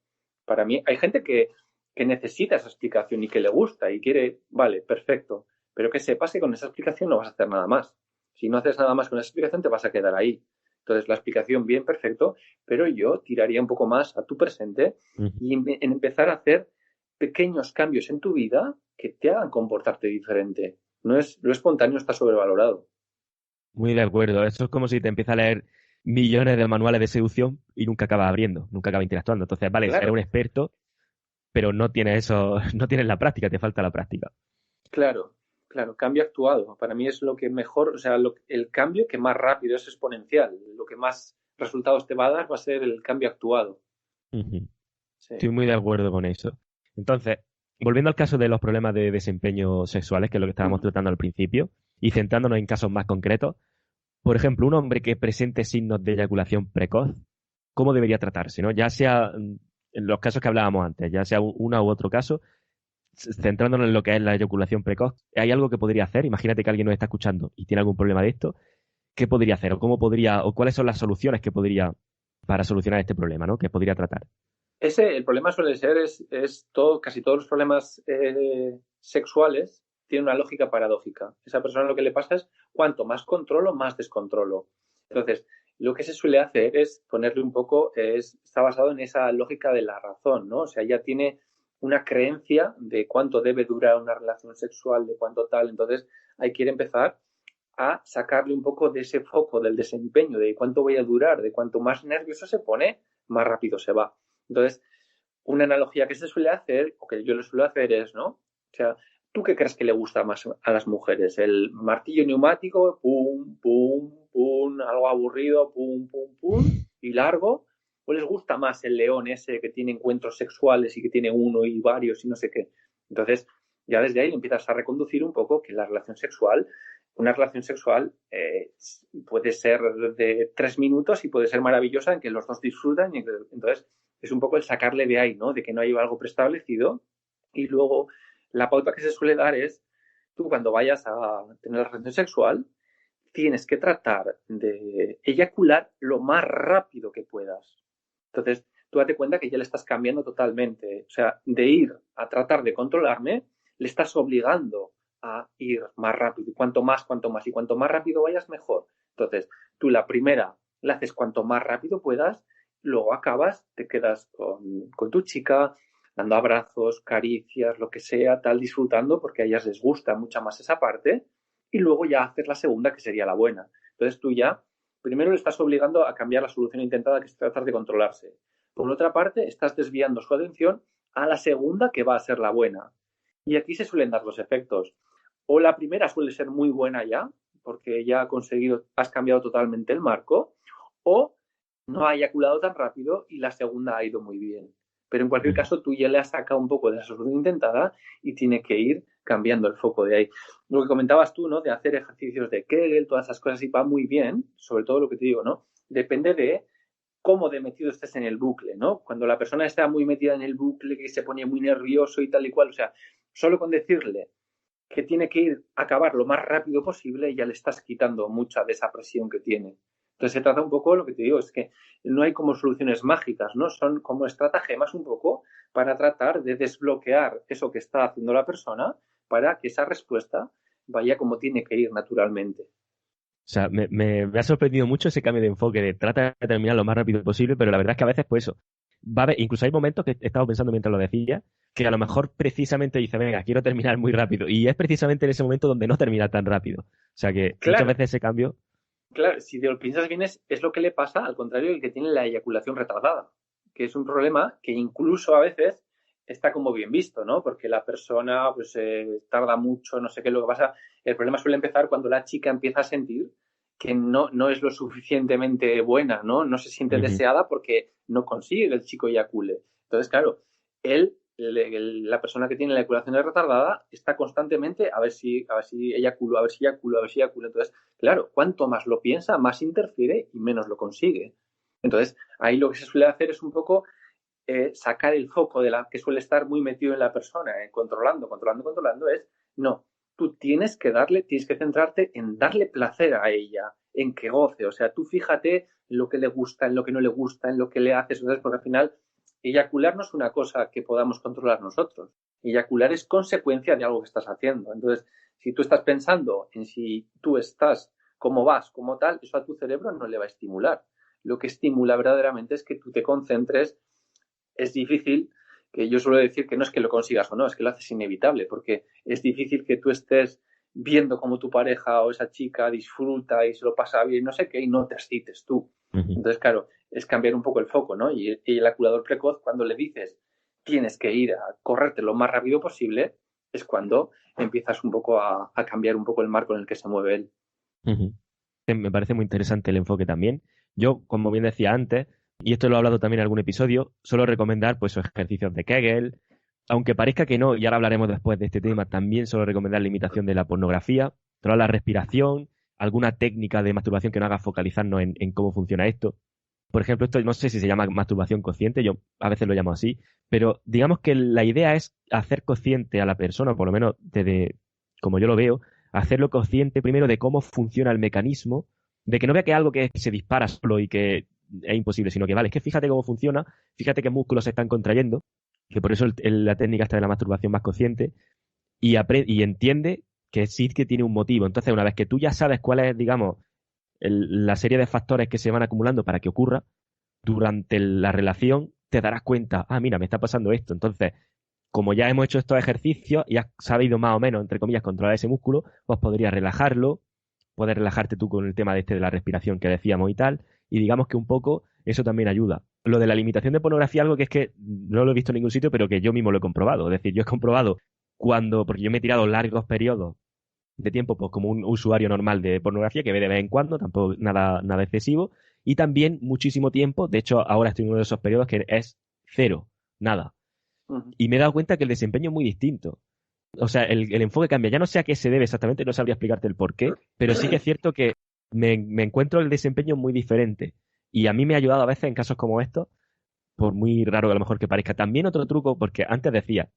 para mí hay gente que necesita esa explicación y que le gusta y quiere, vale, perfecto, pero que sepas que con esa explicación no vas a hacer nada más. Si no haces nada más con esa explicación, te vas a quedar ahí. Entonces, la explicación bien, perfecto, pero yo tiraría un poco más a tu presente y en empezar a hacer pequeños cambios en tu vida que te hagan comportarte diferente. Lo espontáneo está sobrevalorado. Muy de acuerdo. Eso es como si te empieza a leer millones de manuales de seducción y nunca acabas abriendo, nunca acabas interactuando. Entonces, vale, eres Claro, un experto, pero no tienes eso, no tienes la práctica, te falta la práctica. claro, claro, cambio actuado. Para mí es lo que mejor, o sea, el cambio que más rápido es exponencial. Lo que más resultados te va a dar va a ser el cambio actuado. Ujú. Sí. Estoy muy de acuerdo con eso. Entonces, volviendo al caso de los problemas de desempeño sexuales, que es lo que estábamos tratando al principio, y centrándonos en casos más concretos, por ejemplo, un hombre que presente signos de eyaculación precoz, ¿cómo debería tratarse, ¿no? Ya sea en los casos que hablábamos antes, ya sea uno u otro caso, centrándonos en lo que es la eyaculación precoz, ¿hay algo que podría hacer? Imagínate que alguien nos está escuchando y tiene algún problema de esto, ¿qué podría hacer? ¿O cómo podría, o cuáles son las soluciones que podría para solucionar este problema, ¿no? Que podría tratar. El problema suele ser, casi todos los problemas sexuales tienen una lógica paradójica. Esa persona lo que le pasa es cuanto más controlo, más descontrolo. Entonces, lo que se suele hacer es ponerle un poco, está basado en esa lógica de la razón, ¿no? O sea, ya tiene una creencia de cuánto debe durar una relación sexual, de cuánto tal. Entonces, hay que empezar a sacarle un poco de ese foco del desempeño, de cuánto voy a durar, de cuanto más nervioso se pone, más rápido se va. Entonces, una analogía que se suele hacer, o que yo le suelo hacer es, ¿no? O sea, ¿tú qué crees que le gusta más a las mujeres? ¿El martillo neumático, pum, pum, pum, algo aburrido, pum, pum, pum, y largo? ¿O les gusta más el león ese que tiene encuentros sexuales y que tiene uno y varios y no sé qué? Entonces, ya desde ahí empiezas a reconducir un poco que la relación sexual, una relación sexual puede ser de 3 minutos y puede ser maravillosa en que los dos disfrutan. Y entonces, es un poco el sacarle de ahí, ¿no? De que no hay algo preestablecido. Y luego, la pauta que se suele dar es, tú cuando vayas a tener la relación sexual, tienes que tratar de eyacular lo más rápido que puedas. Entonces, tú date cuenta que ya le estás cambiando totalmente. O sea, de ir a tratar de controlarme, le estás obligando a ir más rápido. Y cuanto más, cuanto más. Y cuanto más rápido vayas, mejor. Entonces, tú la primera la haces cuanto más rápido puedas, luego acabas, te quedas con tu chica, dando abrazos, caricias, lo que sea, tal, disfrutando, porque a ellas les gusta mucho más esa parte, y luego ya haces la segunda, que sería la buena. Entonces tú ya, primero le estás obligando a cambiar la solución intentada, que es tratar de controlarse. Por otra parte, estás desviando su atención a la segunda, que va a ser la buena. Y aquí se suelen dar los efectos. O la primera suele ser muy buena ya, porque ya has cambiado totalmente el marco, o no ha eyaculado tan rápido y la segunda ha ido muy bien. Pero en cualquier caso, tú ya le has sacado un poco de la solución intentada y tiene que ir cambiando el foco de ahí. Lo que comentabas tú, ¿no? De hacer ejercicios de Kegel, todas esas cosas, y va muy bien, sobre todo lo que te digo, ¿no? Depende de cómo de metido estés en el bucle, ¿no? Cuando la persona está muy metida en el bucle, que se pone muy nervioso y tal y cual, o sea, solo con decirle que tiene que ir a acabar lo más rápido posible, ya le estás quitando mucha de esa presión que tiene. Entonces se trata un poco, lo que te digo, es que no hay como soluciones mágicas, ¿no? Son como estratagemas un poco para tratar de desbloquear eso que está haciendo la persona para que esa respuesta vaya como tiene que ir naturalmente. O sea, me ha sorprendido mucho ese cambio de enfoque de trata de terminar lo más rápido posible, pero la verdad es que a veces, pues eso, va a haber, incluso hay momentos que he estado pensando mientras lo decía, que a lo mejor precisamente dice, venga, quiero terminar muy rápido, y es precisamente en ese momento donde no termina tan rápido. O sea que muchas Claro, veces ese cambio. claro, si te lo piensas bien es lo que le pasa al contrario del que tiene la eyaculación retardada, que es un problema que incluso a veces está como bien visto, ¿no? Porque la persona pues tarda mucho, no sé qué es lo que pasa. El problema suele empezar cuando la chica empieza a sentir que no es lo suficientemente buena, ¿no? No se siente Ujú. deseada porque no consigue que el chico eyacule. Entonces, claro, la persona que tiene la eyaculación retardada está constantemente a ver si eyaculo, a ver si eyaculo, a ver si eyaculo. Entonces, claro, cuanto más lo piensa, más interfiere y menos lo consigue. Entonces, ahí lo que se suele hacer es un poco sacar el foco de la que suele estar muy metido en la persona, controlando, es no, tú tienes que centrarte en darle placer a ella, en que goce, o sea, tú fíjate en lo que le gusta, en lo que no le gusta, en lo que le haces, entonces, porque al final eyacular no es una cosa que podamos controlar nosotros, eyacular es consecuencia de algo que estás haciendo, entonces, si tú estás pensando en si tú estás, cómo vas, cómo tal, eso a tu cerebro no le va a estimular. Lo que estimula verdaderamente es que tú te concentres. Es difícil, que yo suelo decir que no es que lo consigas o no, es que lo haces inevitable, porque es difícil que tú estés viendo cómo tu pareja o esa chica disfruta y se lo pasa bien, no sé qué, y no te excites tú. Ujú. Entonces, claro, es cambiar un poco el foco, ¿no? Y el aculador precoz, cuando le dices tienes que ir a correrte lo más rápido posible, es cuando empiezas un poco a cambiar un poco el marco en el que se mueve él. Ujú. Me parece muy interesante el enfoque también. Yo, como bien decía antes, y esto lo he hablado también en algún episodio, suelo recomendar pues ejercicios de Kegel, aunque parezca que no, y ahora hablaremos después de este tema, también suelo recomendar la imitación de la pornografía, controlar la respiración, alguna técnica de masturbación que nos haga focalizarnos en cómo funciona esto. Por ejemplo, esto no sé si se llama masturbación consciente, yo a veces lo llamo así, pero digamos que la idea es hacer consciente a la persona, por lo menos desde como yo lo veo, hacerlo consciente primero de cómo funciona el mecanismo, de que no vea que es algo que se dispara solo y que es imposible, sino que vale, es que fíjate cómo funciona, fíjate qué músculos se están contrayendo, que por eso la técnica está de la masturbación más consciente, y entiende que sí que tiene un motivo. Entonces, una vez que tú ya sabes cuál es, digamos, la serie de factores que se van acumulando para que ocurra, durante la relación te darás cuenta, ah, mira, me está pasando esto. Entonces, como ya hemos hecho estos ejercicios y has sabido más o menos, entre comillas, controlar ese músculo, pues podrías relajarlo, puedes relajarte tú con el tema de la respiración que decíamos y tal, y digamos que un poco eso también ayuda. Lo de la limitación de pornografía, algo que es que no lo he visto en ningún sitio, pero que yo mismo lo he comprobado. Es decir, yo he comprobado porque yo me he tirado largos periodos de tiempo, pues como un usuario normal de pornografía que ve de vez en cuando, tampoco nada excesivo, y también muchísimo tiempo, de hecho ahora estoy en uno de esos periodos que es cero, nada. Ujú. Y me he dado cuenta que el desempeño es muy distinto. O sea, el enfoque cambia. Ya no sé a qué se debe exactamente, no sabría explicarte el por qué, pero sí que es cierto que me encuentro el desempeño muy diferente. Y a mí me ha ayudado a veces en casos como estos, por muy raro que a lo mejor que parezca. También otro truco, porque antes decía,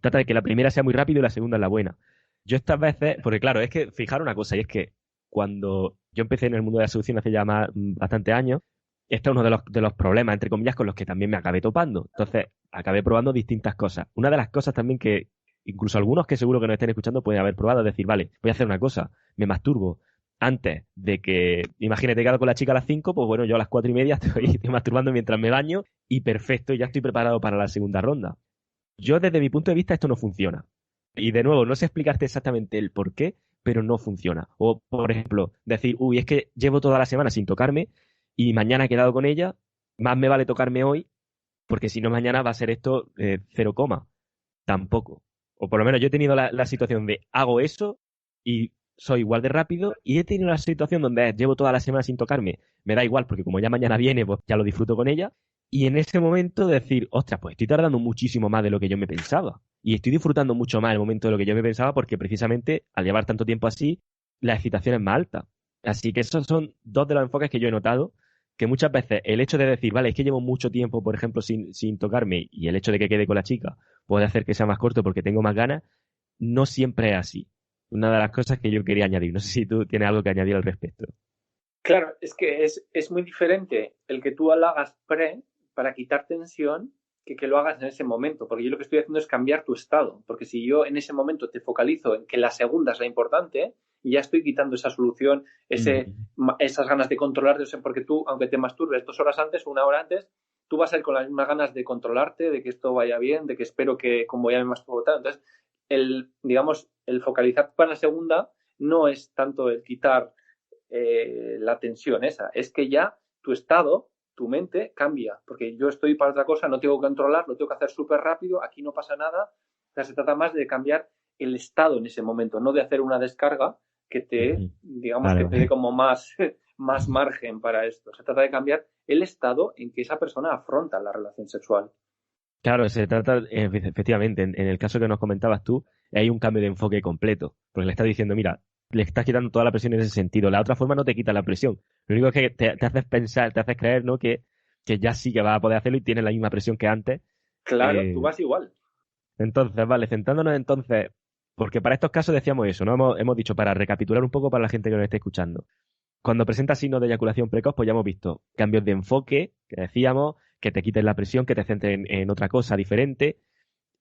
trata de que la primera sea muy rápido y la segunda es la buena. Yo estas veces, porque claro, es que fijar una cosa, y es que cuando yo empecé en el mundo de la seducción hace ya bastante años, este es uno de los problemas, entre comillas, con los que también me acabé topando. Entonces, acabé probando distintas cosas. Una de las cosas también que incluso algunos que seguro que nos estén escuchando pueden haber probado es decir, vale, voy a hacer una cosa, me masturbo antes de que, imagínate, quedo con la chica a las 5, pues bueno, yo a las 4:30 estoy masturbando mientras me baño y perfecto, ya estoy preparado para la segunda ronda. Yo desde mi punto de vista esto no funciona. Y de nuevo, no sé explicarte exactamente el por qué, pero no funciona. O, por ejemplo, decir, uy, es que llevo toda la semana sin tocarme y mañana he quedado con ella, más me vale tocarme hoy, porque si no mañana va a ser esto cero coma. Tampoco. O por lo menos yo he tenido la situación de hago eso y soy igual de rápido, y he tenido la situación donde llevo toda la semana sin tocarme, me da igual porque como ya mañana viene, pues ya lo disfruto con ella, y en ese momento decir, ostras, pues estoy tardando muchísimo más de lo que yo me pensaba. Y estoy disfrutando mucho más el momento de lo que yo me pensaba porque precisamente al llevar tanto tiempo así, la excitación es más alta. Así que esos son dos de los enfoques que yo he notado, que muchas veces el hecho de decir, vale, es que llevo mucho tiempo, por ejemplo, sin tocarme, y el hecho de que quede con la chica puede hacer que sea más corto porque tengo más ganas, no siempre es así. Una de las cosas que yo quería añadir. No sé si tú tienes algo que añadir al respecto. Claro, es que es muy diferente el que tú lo hagas para quitar tensión que lo hagas en ese momento, porque yo lo que estoy haciendo es cambiar tu estado, porque si yo en ese momento te focalizo en que la segunda es la importante, y ya estoy quitando esa solución, Mm. esas ganas de controlarte, o sea, porque tú, aunque te masturbes 2 horas antes o 1 hora antes, tú vas a ir con las mismas ganas de controlarte, de que esto vaya bien, de que espero que como ya me masturbo tal. Entonces, digamos, el focalizar para la segunda no es tanto el quitar la tensión esa, es que ya tu estado, tu mente cambia, porque yo estoy para otra cosa, no tengo que controlar, lo tengo que hacer súper rápido, aquí no pasa nada, o sea, se trata más de cambiar el estado en ese momento, no de hacer una descarga que te, Ujú. digamos, que Vale. te dé como más margen para esto. Se trata de cambiar el estado en que esa persona afronta la relación sexual. Claro, se trata, efectivamente, en el caso que nos comentabas tú, hay un cambio de enfoque completo, porque le estás diciendo, mira, le estás quitando toda la presión en ese sentido. La otra forma no te quita la presión. Lo único es que te haces pensar, te haces creer, ¿no? Que ya sí que vas a poder hacerlo y tienes la misma presión que antes. Claro, tú Eh, vas igual. entonces, vale, centrándonos entonces, porque para estos casos decíamos eso, ¿no? Hemos dicho, para recapitular un poco para la gente que nos esté escuchando. Cuando presenta signos de eyaculación precoz, pues ya hemos visto cambios de enfoque, que decíamos, que te quiten la presión, que te centren en otra cosa diferente.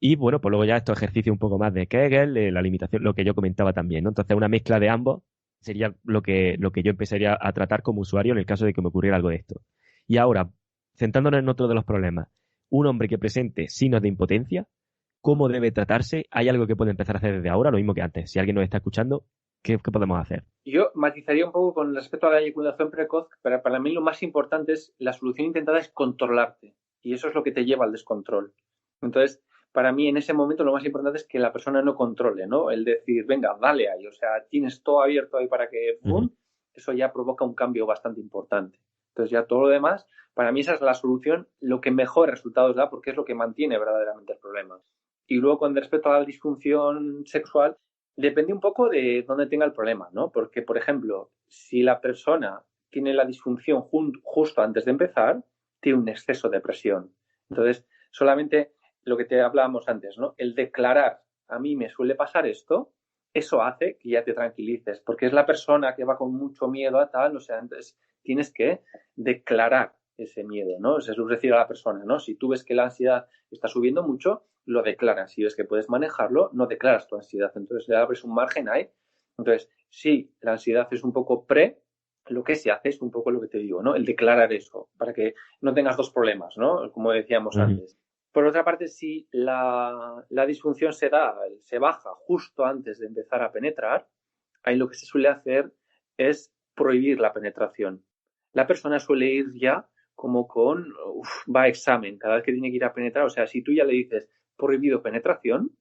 Y bueno, pues luego ya estos ejercicios un poco más de Kegel, la limitación, lo que yo comentaba también, ¿no? Entonces, una mezcla de ambos sería lo que yo empezaría a tratar como usuario en el caso de que me ocurriera algo de esto. Y ahora, centrándonos en otro de los problemas, un hombre que presente signos de impotencia, ¿cómo debe tratarse? ¿Hay algo que puede empezar a hacer desde ahora? Lo mismo que antes. Si alguien nos está escuchando, ¿qué podemos hacer? Yo matizaría un poco con respecto a la eyaculación precoz, pero para mí lo más importante es la solución intentada es controlarte, y eso es lo que te lleva al descontrol. Entonces, para mí en ese momento lo más importante es que la persona no controle, ¿no? El decir, venga, dale ahí, o sea, tienes todo abierto ahí para que, Ujú. ¡boom!, eso ya provoca un cambio bastante importante. Entonces ya todo lo demás, para mí esa es la solución, lo que mejor resultados da, porque es lo que mantiene verdaderamente el problema. Y luego, con respecto a la disfunción sexual, depende un poco de dónde tenga el problema, ¿no? Porque, por ejemplo, si la persona tiene la disfunción justo antes de empezar, tiene un exceso de presión. Entonces, solamente lo que te hablábamos antes, ¿no? El declarar, a mí me suele pasar esto, eso hace que ya te tranquilices, porque es la persona que va con mucho miedo a tal, o sea, entonces tienes que declarar ese miedo, ¿no? Es decir, a la persona, ¿no? Si tú ves que la ansiedad está subiendo mucho, lo declaras. Si ves que puedes manejarlo, no declaras tu ansiedad. Entonces le abres un margen ahí. Entonces, si la ansiedad es un poco lo que se hace es un poco lo que te digo, ¿no? El declarar eso, para que no tengas dos problemas, ¿no? Como decíamos antes. Por otra parte, si la disfunción se baja justo antes de empezar a penetrar, ahí lo que se suele hacer es prohibir la penetración. La persona suele ir ya como va a examen, cada vez que tiene que ir a penetrar. O sea, si tú ya le dices prohibido penetración,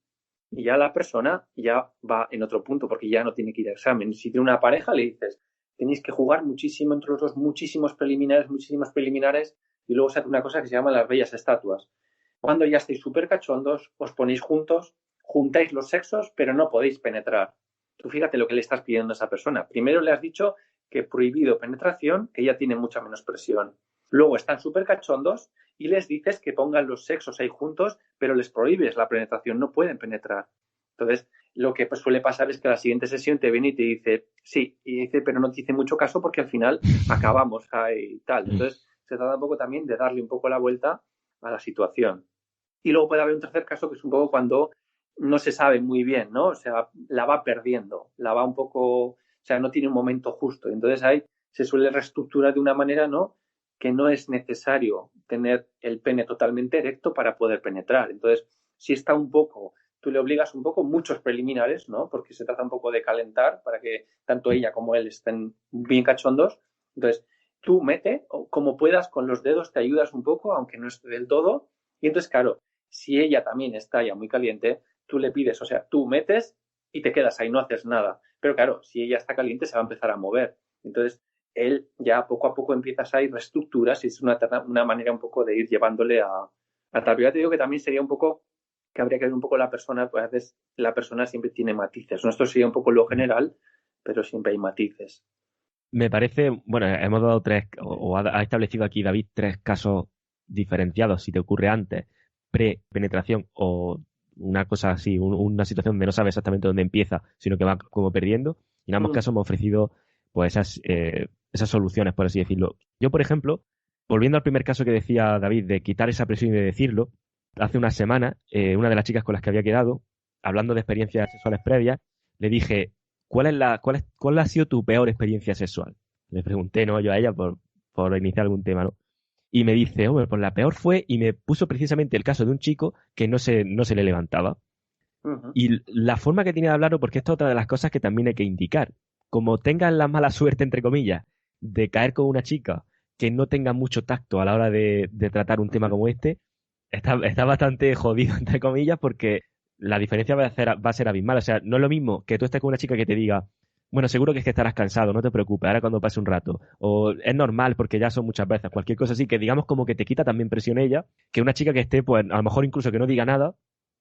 ya la persona ya va en otro punto, porque ya no tiene que ir a examen. Si tiene una pareja, le dices, tenéis que jugar muchísimo entre los dos, muchísimos preliminares, y luego se hace una cosa que se llama las bellas estatuas. Cuando ya estáis súper cachondos, os ponéis juntos, juntáis los sexos, pero no podéis penetrar. Tú fíjate lo que le estás pidiendo a esa persona. Primero le has dicho que prohibido penetración, que ya tiene mucha menos presión. Luego están súper cachondos y les dices que pongan los sexos ahí juntos, pero les prohíbes la penetración, no pueden penetrar. Entonces, lo que pues suele pasar es que la siguiente sesión te viene y te dice, sí, y dice, pero no te dice mucho caso porque al final acabamos y tal. Entonces, se trata un poco también de darle un poco la vuelta a la situación. Y luego puede haber un tercer caso que es un poco cuando no se sabe muy bien, ¿no? O sea, la va perdiendo, la va un poco, o sea, no tiene un momento justo. Entonces ahí se suele reestructurar de una manera, ¿no? Que no es necesario tener el pene totalmente erecto para poder penetrar. Entonces, si está un poco, tú le obligas un poco, muchos preliminares, ¿no? Porque se trata un poco de calentar para que tanto ella como él estén bien cachondos. Entonces, tú mete como puedas con los dedos, te ayudas un poco, aunque no esté del todo. Y entonces, claro, si ella también está ya muy caliente, tú le pides, o sea, tú metes y te quedas ahí, no haces nada. Pero claro, si ella está caliente, se va a empezar a mover. Entonces, él ya poco a poco empiezas a ir reestructuras y es una manera un poco de ir llevándole a tal. Pero ya te digo que también sería un poco, que habría que ver un poco la persona, pues a veces la persona siempre tiene matices. ¿No? Esto sería un poco lo general, pero siempre hay matices. Me parece, bueno, hemos dado o ha establecido aquí David tres casos diferenciados, si te ocurre antes, pre-penetración o una cosa así, una situación donde no sabes exactamente dónde empieza, sino que va como perdiendo. Y en ambos casos hemos ofrecido pues esas soluciones, por así decirlo. Yo, por ejemplo, volviendo al primer caso que decía David, de quitar esa presión y de decirlo, hace una semana, una de las chicas con las que había quedado, hablando de experiencias sexuales previas, le dije, ¿cuál ha sido tu peor experiencia sexual? Le pregunté, ¿no? Yo a ella por iniciar algún tema, ¿no? Y me dice, hombre, pues la peor fue, y me puso precisamente el caso de un chico que no se le levantaba. Y la forma que tiene de hablarlo, porque esto es otra de las cosas que también hay que indicar. Como tengan la mala suerte, entre comillas, de caer con una chica que no tenga mucho tacto a la hora de tratar un tema como este, está bastante jodido, entre comillas, porque la diferencia va a ser abismal. O sea, no es lo mismo que tú estés con una chica que te diga, bueno, seguro que es que estarás cansado, no te preocupes, ahora cuando pase un rato. O es normal porque ya son muchas veces, cualquier cosa así, que digamos como que te quita también presión ella, que una chica que esté, pues a lo mejor incluso que no diga nada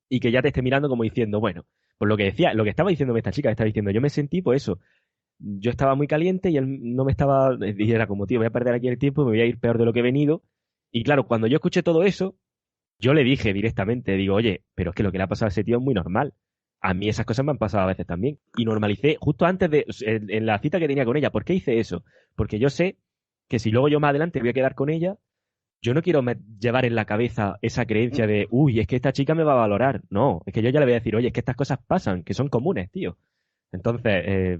y que ya te esté mirando como diciendo, bueno, pues lo que decía, lo que estaba diciéndome esta chica, estaba diciendo, yo me sentí, pues eso, yo estaba muy caliente y él no me estaba, y era como, tío, voy a perder aquí el tiempo, me voy a ir peor de lo que he venido. Y claro, cuando yo escuché todo eso, yo le dije directamente, digo, oye, pero es que lo que le ha pasado a ese tío es muy normal. A mí esas cosas me han pasado a veces también. Y normalicé justo antes en la cita que tenía con ella. ¿Por qué hice eso? Porque yo sé que si luego yo más adelante voy a quedar con ella, yo no quiero llevar en la cabeza esa creencia de, uy, es que esta chica me va a valorar. No, es que yo ya le voy a decir, oye, es que estas cosas pasan, que son comunes, tío. Entonces,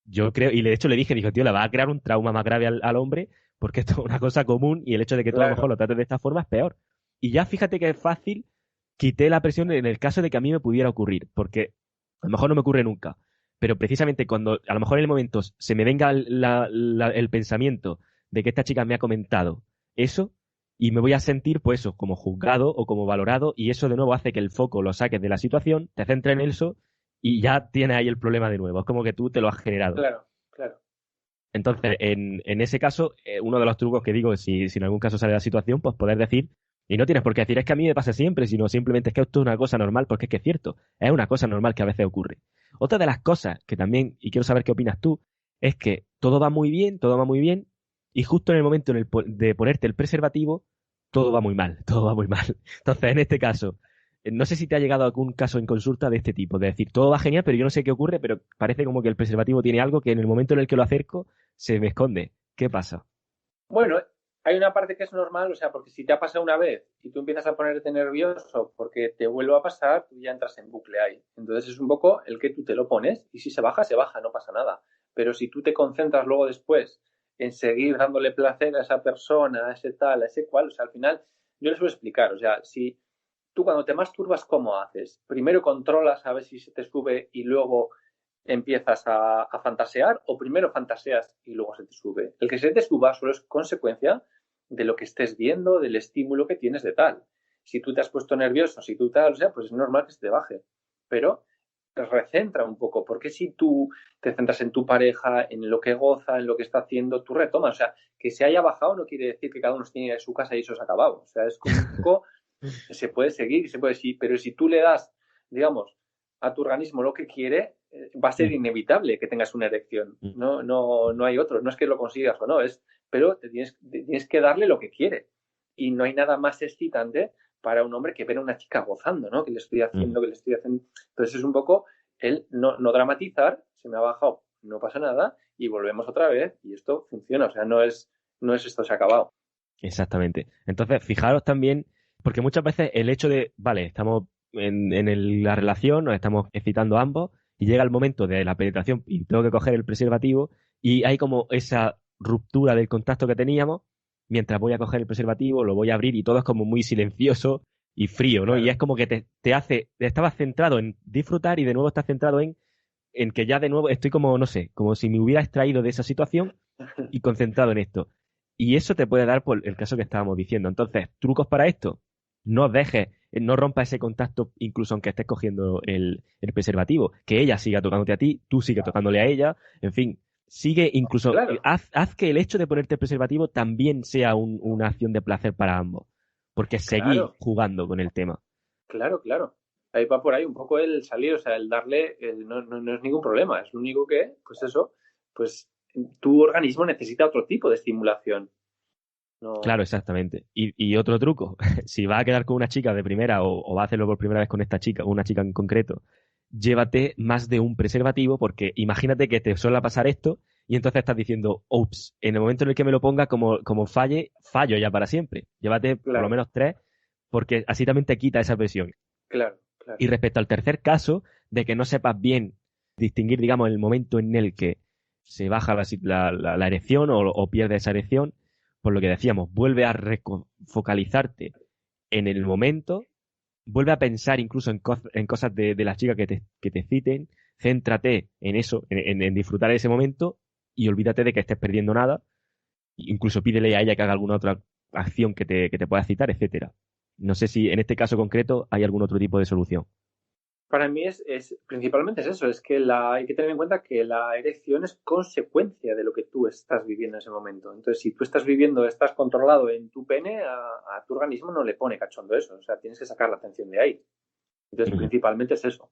yo creo, y de hecho le dije, dijo, tío, le va a crear un trauma más grave al hombre, porque esto es una cosa común y el hecho de que tú a lo mejor lo trates de esta forma es peor. Y ya fíjate que es fácil, quité la presión en el caso de que a mí me pudiera ocurrir, porque a lo mejor no me ocurre nunca, pero precisamente cuando a lo mejor en el momento se me venga el pensamiento de que esta chica me ha comentado eso, y me voy a sentir, pues eso, como juzgado o como valorado, y eso de nuevo hace que el foco lo saques de la situación, te centres en eso, y ya tienes ahí el problema de nuevo. Es como que tú te lo has generado. Claro, claro. Entonces, en ese caso, uno de los trucos que digo, si en algún caso sale la situación, pues poder decir Y no tienes por qué decir, es que a mí me pasa siempre, sino simplemente es que esto es una cosa normal, porque es que es cierto, es una cosa normal que a veces ocurre. Otra de las cosas que también, y quiero saber qué opinas tú, es que todo va muy bien, y justo en el momento de ponerte el preservativo, todo va muy mal, todo va muy mal. Entonces, en este caso, no sé si te ha llegado algún caso en consulta de este tipo, de decir, todo va genial, pero yo no sé qué ocurre, pero parece como que el preservativo tiene algo que en el momento en el que lo acerco, se me esconde. ¿Qué pasa? Bueno, hay una parte que es normal, o sea, porque si te ha pasado una vez y tú empiezas a ponerte nervioso porque te vuelve a pasar, tú ya entras en bucle ahí. Entonces es un poco el que tú te lo pones y si se baja, no pasa nada. Pero si tú te concentras luego después en seguir dándole placer a esa persona, a ese tal, a ese cual, o sea, al final yo les voy a explicar, o sea, si tú cuando te masturbas, ¿cómo haces? Primero controlas a ver si se te sube y luego empiezas a fantasear o primero fantaseas y luego se te sube. El que se te suba solo es consecuencia de lo que estés viendo, del estímulo que tienes de tal. Si tú te has puesto nervioso, si tú tal, o sea, pues es normal que se te baje. Pero recentra un poco, porque si tú te centras en tu pareja, en lo que goza, en lo que está haciendo, tú retomas. O sea, que se haya bajado no quiere decir que cada uno tiene su casa y eso se ha acabado. O sea, es como un poco, se puede seguir, se puede seguir, pero si tú le das, digamos, a tu organismo lo que quiere, va a ser Mm, inevitable que tengas una erección. mm. No hay otro. No es que lo consigas o no, pero tienes que darle lo que quiere. Y no hay nada más excitante para un hombre que ver a una chica gozando, ¿no? Que le estoy Mm. haciendo, que le estoy haciendo. Entonces es un poco el no dramatizar, se me ha bajado, no pasa nada, y volvemos otra vez, y esto funciona. O sea, no es esto se ha acabado. Exactamente. Entonces, fijaros también, porque muchas veces el hecho de, vale, estamos la relación, nos estamos excitando ambos, y llega el momento de la penetración y tengo que coger el preservativo, y hay como esa ruptura del contacto que teníamos, mientras voy a coger el preservativo, lo voy a abrir y todo es como muy silencioso y frío, ¿no? Y Claro. es como que te hace, estabas centrado en disfrutar y de nuevo estás centrado en que ya de nuevo estoy como, no sé, como si me hubiera extraído de esa situación y concentrado en esto. Y eso te puede dar por el caso que estábamos diciendo. Entonces, trucos para esto. No dejes, no rompas ese contacto, incluso aunque estés cogiendo el preservativo. Que ella siga tocándote a ti, tú sigas tocándole a ella. En fin, sigue incluso, Claro, haz que el hecho de ponerte el preservativo también sea una acción de placer para ambos. Porque seguís claro, jugando con el tema. claro. Ahí va por ahí un poco el salir, o sea, el darle, no es ningún problema, es lo único que, pues eso, pues tu organismo necesita otro tipo de estimulación. Claro, No, exactamente. Y otro truco, si vas a quedar con una chica de primera o vas a hacerlo por primera vez con esta chica, o una chica en concreto, llévate más de un preservativo porque imagínate que te suele pasar esto y entonces estás diciendo, ups, en el momento en el que me lo ponga, como falle, fallo ya para siempre. Llévate por lo claro, menos tres porque así también te quita esa presión. claro. Y respecto al tercer caso, de que no sepas bien distinguir, digamos, el momento en el que se baja la erección o pierde esa erección, por lo que decíamos, vuelve a focalizarte en el momento, vuelve a pensar incluso en cosas de la chica que te citen, céntrate en eso, en disfrutar ese momento y olvídate de que estés perdiendo nada, incluso pídele a ella que haga alguna otra acción que te pueda citar, etcétera. No sé si en este caso concreto hay algún otro tipo de solución. Para mí principalmente es eso, es que hay que tener en cuenta que la erección es consecuencia de lo que tú estás viviendo en ese momento. Entonces, si tú estás controlado en tu pene, a tu organismo no le pone cachondo eso, o sea, tienes que sacar la atención de ahí. Entonces, Ujú. principalmente es eso.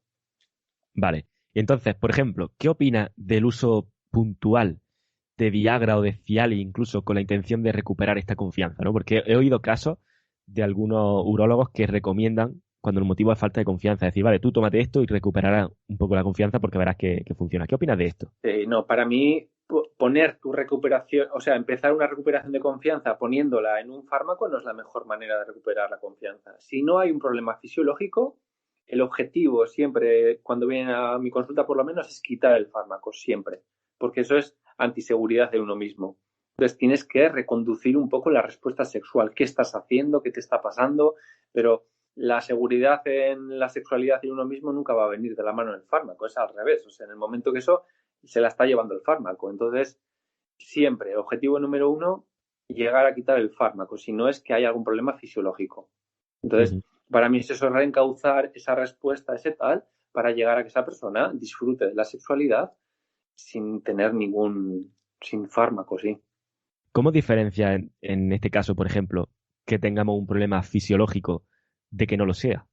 Vale. Y entonces, por ejemplo, ¿qué opina del uso puntual de Viagra o de Cialis, incluso con la intención de recuperar esta confianza, ¿no? Porque he oído casos de algunos urólogos que recomiendan cuando el motivo es falta de confianza, decir, vale, tú tómate esto y recuperarás un poco la confianza porque verás que funciona. ¿Qué opinas de esto? No, para mí, poner tu recuperación, o sea, empezar una recuperación de confianza poniéndola en un fármaco no es la mejor manera de recuperar la confianza. Si no hay un problema fisiológico, el objetivo siempre, cuando vienen a mi consulta por lo menos, es quitar el fármaco, siempre, porque eso es antiseguridad de uno mismo. Entonces tienes que reconducir un poco la respuesta sexual. ¿Qué estás haciendo? ¿Qué te está pasando? Pero la seguridad en la sexualidad en uno mismo nunca va a venir de la mano del fármaco, es al revés. O sea, en el momento que eso se la está llevando el fármaco. Entonces, siempre, objetivo número uno, llegar a quitar el fármaco, si no es que hay algún problema fisiológico. Entonces, Ujú. para mí es eso, reencauzar esa respuesta, ese tal, para llegar a que esa persona disfrute de la sexualidad sin tener sin fármaco, sí. ¿Cómo diferencia en este caso, por ejemplo? que tengamos un problema fisiológico de que no lo sea?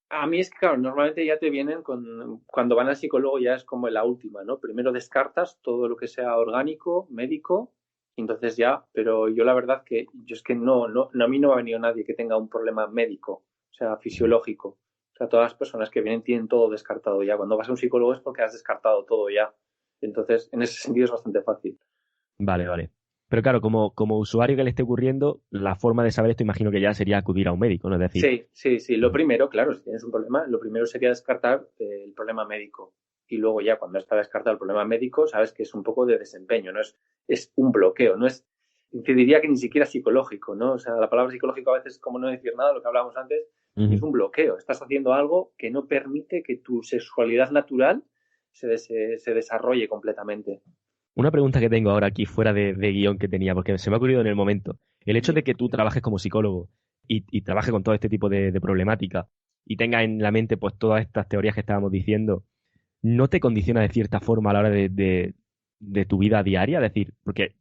A mí es que, claro, normalmente ya te vienen cuando van al psicólogo ya es como la última, ¿no? Primero descartas todo lo que sea orgánico, médico, entonces ya, pero yo la verdad que yo es que a mí no me ha venido nadie que tenga un problema médico, o sea, fisiológico. O sea, todas las personas que vienen tienen todo descartado ya. Cuando vas a un psicólogo es porque has descartado todo ya. Entonces, en ese sentido es bastante fácil. Vale, vale. Pero claro, como usuario que le esté ocurriendo, la forma de saber esto imagino que ya sería acudir a un médico, ¿no? Es decir, Sí, sí, sí. Lo primero, claro, si tienes un problema, lo primero sería descartar el problema médico. Y luego ya cuando está descartado el problema médico, sabes que es un poco de desempeño, ¿no? Es un bloqueo, no es, te diría que ni siquiera psicológico, ¿no? O sea, la palabra psicológico a veces es como no decir nada, lo que hablábamos antes, y es un bloqueo. Estás haciendo algo que no permite que tu sexualidad natural se desarrolle completamente. una pregunta que tengo ahora aquí fuera de guión que tenía, porque se me ha ocurrido en el momento. El hecho de que tú trabajes como psicólogo y trabajes con todo este tipo de problemática y tengas en la mente pues todas estas teorías que estábamos diciendo, ¿no te condiciona de cierta forma a la hora de tu vida diaria? Es decir, porque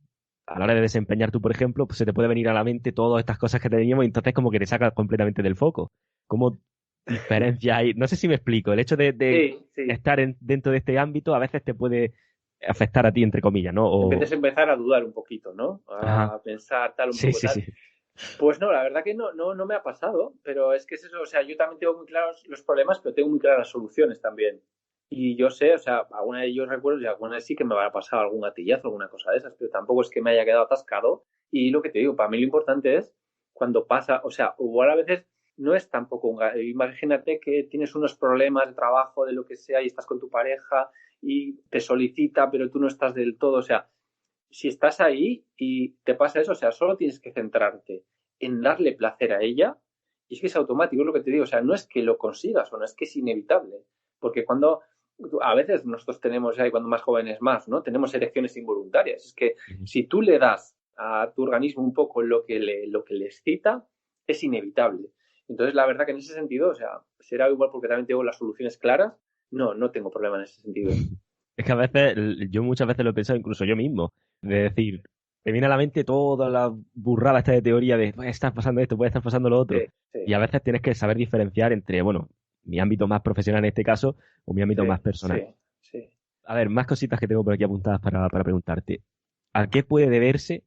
a la hora de desempeñar tú, por ejemplo, pues se te puede venir a la mente todas estas cosas que teníamos y entonces como que te sacas completamente del foco. ¿Cómo diferencia hay? No sé si me explico. El hecho de Sí, sí. estar dentro de este ámbito a veces te puede afectar a ti, entre comillas, ¿no? Empiezas a empezar a dudar un poquito, ¿no? Ajá. A pensar tal, un Sí, poco sí, tal. sí. Pues no, la verdad que no me ha pasado, pero es que es eso, o sea, yo también tengo muy claros los problemas, pero tengo muy claras las soluciones también. Y yo sé, o sea, alguna de ellos recuerdo y alguna vez sí que me va a pasar algún gatillazo, alguna cosa de esas, pero tampoco es que me haya quedado atascado. Y lo que te digo, para mí lo importante es cuando pasa, o sea, o a veces no es tampoco imagínate que tienes unos problemas de trabajo, de lo que sea, y estás con tu pareja y te solicita, pero tú no estás del todo, o sea, si estás ahí y te pasa eso, o sea, solo tienes que centrarte en darle placer a ella y es que es automático, es lo que te digo, o sea, no es que lo consigas o no es que es inevitable, porque cuando a veces nosotros tenemos ya, y cuando más jóvenes más, ¿no? Tenemos erecciones involuntarias, es que si tú le das a tu organismo un poco lo que le excita, es inevitable. Entonces, la verdad que en ese sentido, o sea, será igual porque también tengo las soluciones claras, no tengo problema en ese sentido. Es que a veces, yo muchas veces lo he pensado, incluso yo mismo, de decir, te viene a la mente toda la burrada esta de teoría de, puede estar pasando esto, puede estar pasando lo otro. Sí, sí, Y a veces tienes que saber diferenciar entre, bueno, mi ámbito más profesional en este caso o mi ámbito sí, más sí, personal. sí. A ver, más cositas que tengo por aquí apuntadas para preguntarte. ¿A qué puede deberse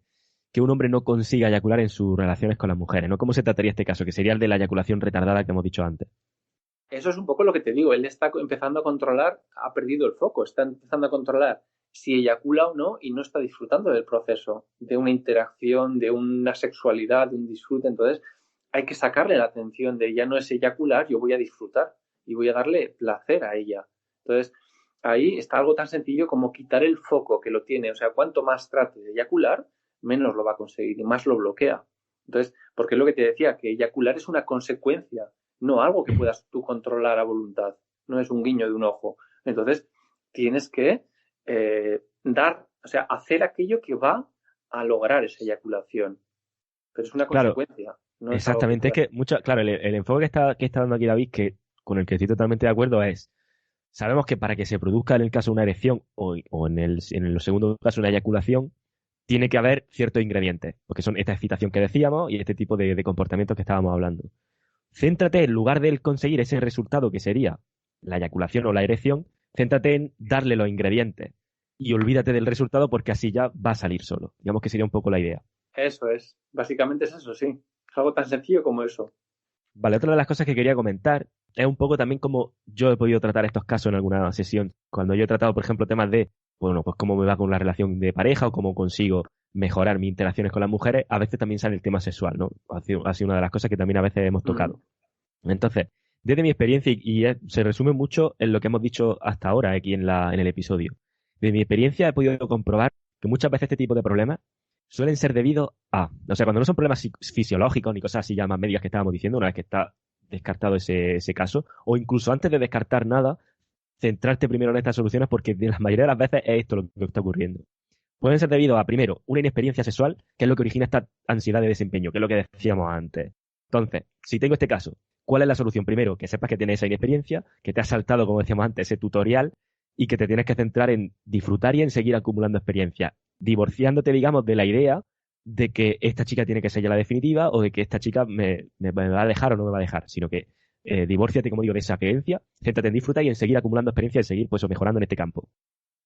que un hombre no consiga eyacular en sus relaciones con las mujeres? ¿No? ¿Cómo se trataría este caso? Que sería el de la eyaculación retardada que hemos dicho antes. Eso es un poco lo que te digo. Él está empezando a controlar, ha perdido el foco, está empezando a controlar si eyacula o no y no está disfrutando del proceso, de una interacción, de una sexualidad, de un disfrute. Entonces, hay que sacarle la atención de ya no es eyacular, yo voy a disfrutar y voy a darle placer a ella. Entonces, ahí está algo tan sencillo como quitar el foco que lo tiene. O sea, cuanto más trate de eyacular, menos lo va a conseguir y más lo bloquea. Entonces, porque es lo que te decía, que eyacular es una consecuencia, no algo que puedas tú controlar a voluntad, no es un guiño de un ojo. Entonces, tienes que o sea, hacer aquello que va a lograr esa eyaculación. Pero es una Claro, consecuencia, no es algo que exactamente. Es puedas. que claro, el enfoque que está dando aquí David, que con el que estoy totalmente de acuerdo, es, sabemos que para que se produzca en el caso una erección o en el segundo caso una eyaculación, tiene que haber ciertos ingredientes, porque son esta excitación que decíamos y este tipo de comportamientos que estábamos hablando. Céntrate, en lugar de conseguir ese resultado que sería la eyaculación o la erección, céntrate en darle los ingredientes y olvídate del resultado porque así ya va a salir solo. Digamos que sería un poco la idea. Eso es, básicamente es eso, sí. Es algo tan sencillo como eso. Vale, otra de las cosas que quería comentar es un poco también cómo yo he podido tratar estos casos en alguna sesión. Cuando yo he tratado, por ejemplo, temas de, bueno, pues cómo me va con la relación de pareja o cómo consigo mejorar mis interacciones con las mujeres, a veces también sale el tema sexual, ¿no? Ha sido una de las cosas que también a veces hemos tocado. Entonces, desde mi experiencia, se resume mucho en lo que hemos dicho hasta ahora aquí en el episodio. Desde mi experiencia he podido comprobar que muchas veces este tipo de problemas suelen ser debidos a, o sea, cuando no son problemas fisiológicos ni cosas así ya más médicas que estábamos diciendo, una vez que está descartado ese caso, o incluso antes de descartar nada, centrarte primero en estas soluciones porque de la mayoría de las veces es esto lo que está ocurriendo. Pueden ser debido a, primero, una inexperiencia sexual, que es lo que origina esta ansiedad de desempeño, que es lo que decíamos antes. Entonces, si tengo este caso, ¿cuál es la solución? Primero, que sepas que tienes esa inexperiencia, que te has saltado, como decíamos antes, ese tutorial y que te tienes que centrar en disfrutar y en seguir acumulando experiencia, divorciándote, digamos, de la idea de que esta chica tiene que ser ya la definitiva o de que esta chica me va a dejar o no me va a dejar, sino que divórciate, como digo, de esa creencia, céntrate en disfrutar y en seguir acumulando experiencia y seguir pues mejorando en este campo.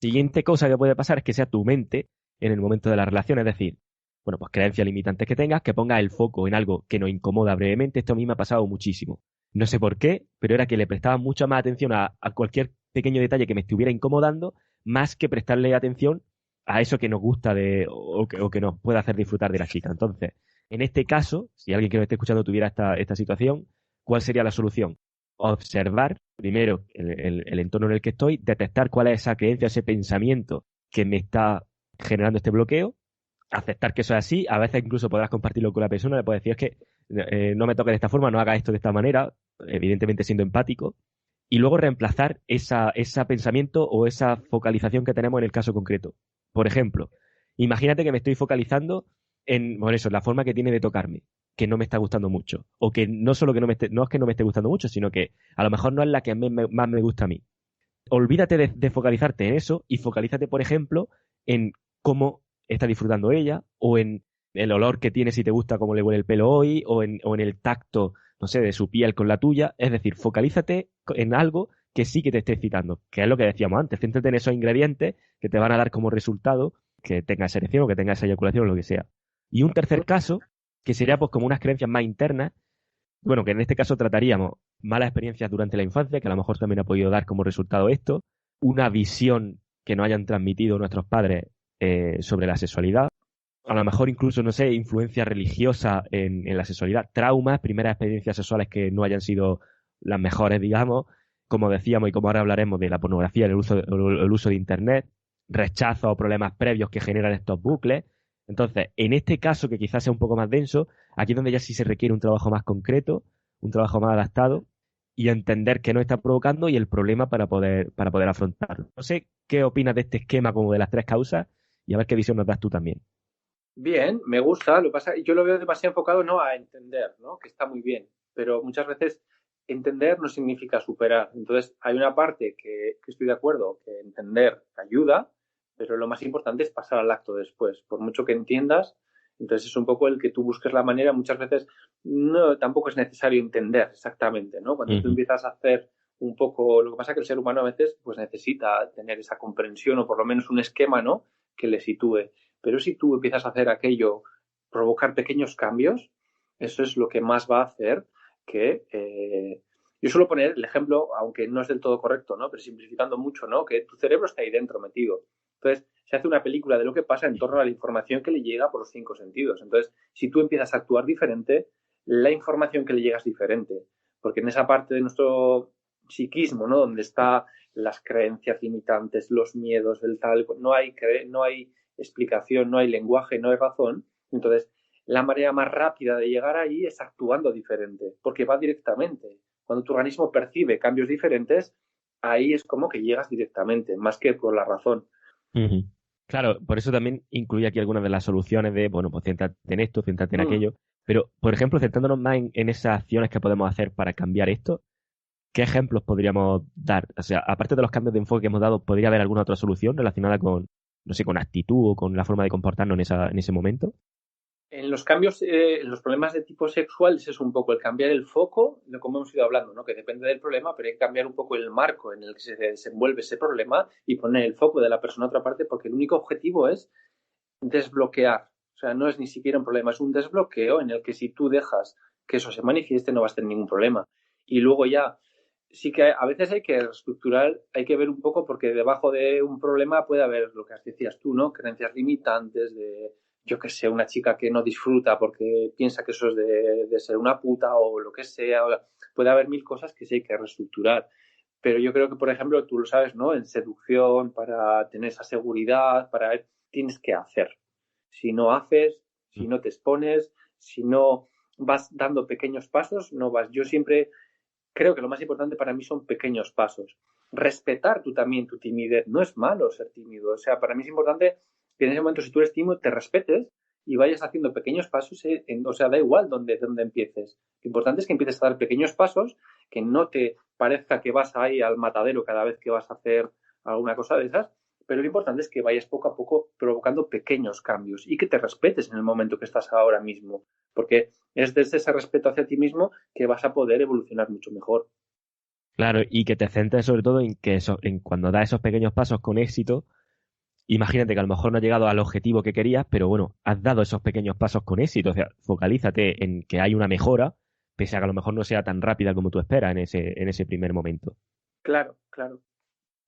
Siguiente cosa que puede pasar es que sea tu mente en el momento de la relación, es decir, bueno, pues creencias limitantes que tengas, que pongas el foco en algo que nos incomoda brevemente. Esto a mí me ha pasado muchísimo. No sé por qué, pero era que le prestaba mucha más atención a cualquier pequeño detalle que me estuviera incomodando, más que prestarle atención a eso que nos gusta o que nos puede hacer disfrutar de la chica. Entonces, en este caso, si alguien que nos esté escuchando tuviera esta situación, ¿cuál sería la solución? Observar primero el entorno en el que estoy, detectar cuál es esa creencia, ese pensamiento que me está generando este bloqueo, aceptar que eso es así. A veces incluso podrás compartirlo con la persona, le puedes decir, es que no me toques de esta forma, no hagas esto de esta manera, evidentemente siendo empático, y luego reemplazar ese pensamiento o esa focalización que tenemos en el caso concreto. Por ejemplo, imagínate que me estoy focalizando en, bueno, eso, la forma que tiene de tocarme, que no me está gustando mucho, o que no solo que no es que no me esté gustando mucho, sino que a lo mejor no es la que más me gusta a mí. Olvídate de focalizarte en eso y focalízate, por ejemplo, en cómo está disfrutando ella, o en el olor que tiene si te gusta cómo le huele el pelo hoy, o en el tacto, no sé, de su piel con la tuya. Es decir, focalízate en algo que sí que te esté excitando, que es lo que decíamos antes. Céntrate en esos ingredientes que te van a dar como resultado que tengas erección o que tengas eyaculación o lo que sea. Y un tercer caso, que sería pues como unas creencias más internas, bueno, que en este caso trataríamos malas experiencias durante la infancia, que a lo mejor también ha podido dar como resultado esto, una visión que nos hayan transmitido nuestros padres sobre la sexualidad, a lo mejor incluso, no sé, influencia religiosa en la sexualidad, traumas, primeras experiencias sexuales que no hayan sido las mejores, digamos, como decíamos y como ahora hablaremos de la pornografía, el uso de Internet, rechazo o problemas previos que generan estos bucles. Entonces, en este caso, que quizás sea un poco más denso, aquí es donde ya sí se requiere un trabajo más concreto, un trabajo más adaptado y entender qué nos está provocando y el problema para poder afrontarlo. No sé qué opinas de este esquema como de las tres causas y a ver qué visión nos das tú también. Bien, me gusta. Lo que pasa, yo lo veo demasiado enfocado no a entender, ¿no? Que está muy bien, pero muchas veces entender no significa superar. Entonces, hay una parte que estoy de acuerdo, que entender ayuda, pero lo más importante es pasar al acto después. Por mucho que entiendas, entonces es un poco el que tú busques la manera. Muchas veces no, tampoco es necesario entender exactamente, ¿no? Cuando tú empiezas a hacer un poco, lo que pasa es que el ser humano a veces pues necesita tener esa comprensión o por lo menos un esquema, ¿no? Que le sitúe. Pero si tú empiezas a hacer aquello, provocar pequeños cambios, eso es lo que más va a hacer que... yo suelo poner el ejemplo, aunque no es del todo correcto, ¿no? Pero simplificando mucho, ¿no? Que tu cerebro está ahí dentro metido. Entonces, se hace una película de lo que pasa en torno a la información que le llega por los 5 sentidos. Entonces, si tú empiezas a actuar diferente, la información que le llega es diferente. Porque en esa parte de nuestro psiquismo, ¿no? Donde están las creencias limitantes, los miedos, el tal, no hay explicación, no hay lenguaje, no hay razón. Entonces, la manera más rápida de llegar ahí es actuando diferente, porque va directamente. Cuando tu organismo percibe cambios diferentes, ahí es como que llegas directamente, más que por la razón. Uh-huh. Claro, por eso también incluye aquí algunas de las soluciones de, bueno, pues céntrate en esto, céntrate en aquello. Pero, por ejemplo, centrándonos más en esas acciones que podemos hacer para cambiar esto, ¿qué ejemplos podríamos dar? O sea, aparte de los cambios de enfoque que hemos dado, ¿podría haber alguna otra solución relacionada con, no sé, con actitud o con la forma de comportarnos en ese momento? En los cambios, en los problemas de tipo sexual es un poco el cambiar el foco, de como hemos ido hablando, ¿no? Que depende del problema, pero hay que cambiar un poco el marco en el que se desenvuelve ese problema y poner el foco de la persona a otra parte, porque el único objetivo es desbloquear. O sea, no es ni siquiera un problema, es un desbloqueo en el que si tú dejas que eso se manifieste no vas a tener ningún problema. Y luego ya, sí que a veces hay que reestructurar, hay que ver un poco porque debajo de un problema puede haber lo que decías tú, ¿no? Creencias limitantes de, yo qué sé, una chica que no disfruta porque piensa que eso es de ser una puta o lo que sea. Puede haber mil cosas que sí hay que reestructurar. Pero yo creo que, por ejemplo, tú lo sabes, ¿no? En seducción, para tener esa seguridad, tienes que hacer. Si no haces, si no te expones, si no vas dando pequeños pasos, no vas. Yo siempre creo que lo más importante para mí son pequeños pasos. Respetar tú también tu timidez. No es malo ser tímido. O sea, para mí es importante que en ese momento, si tú eres tímido, te respetes y vayas haciendo pequeños pasos. O sea, da igual dónde empieces. Lo importante es que empieces a dar pequeños pasos, que no te parezca que vas ahí al matadero cada vez que vas a hacer alguna cosa de esas, pero lo importante es que vayas poco a poco provocando pequeños cambios y que te respetes en el momento que estás ahora mismo, porque es desde ese respeto hacia ti mismo que vas a poder evolucionar mucho mejor. Claro, y que te centres sobre todo en que en cuando das esos pequeños pasos con éxito, imagínate que a lo mejor no has llegado al objetivo que querías, pero bueno, has dado esos pequeños pasos con éxito. O sea, focalízate en que hay una mejora, pese a que a lo mejor no sea tan rápida como tú esperas en ese primer momento. Claro, claro.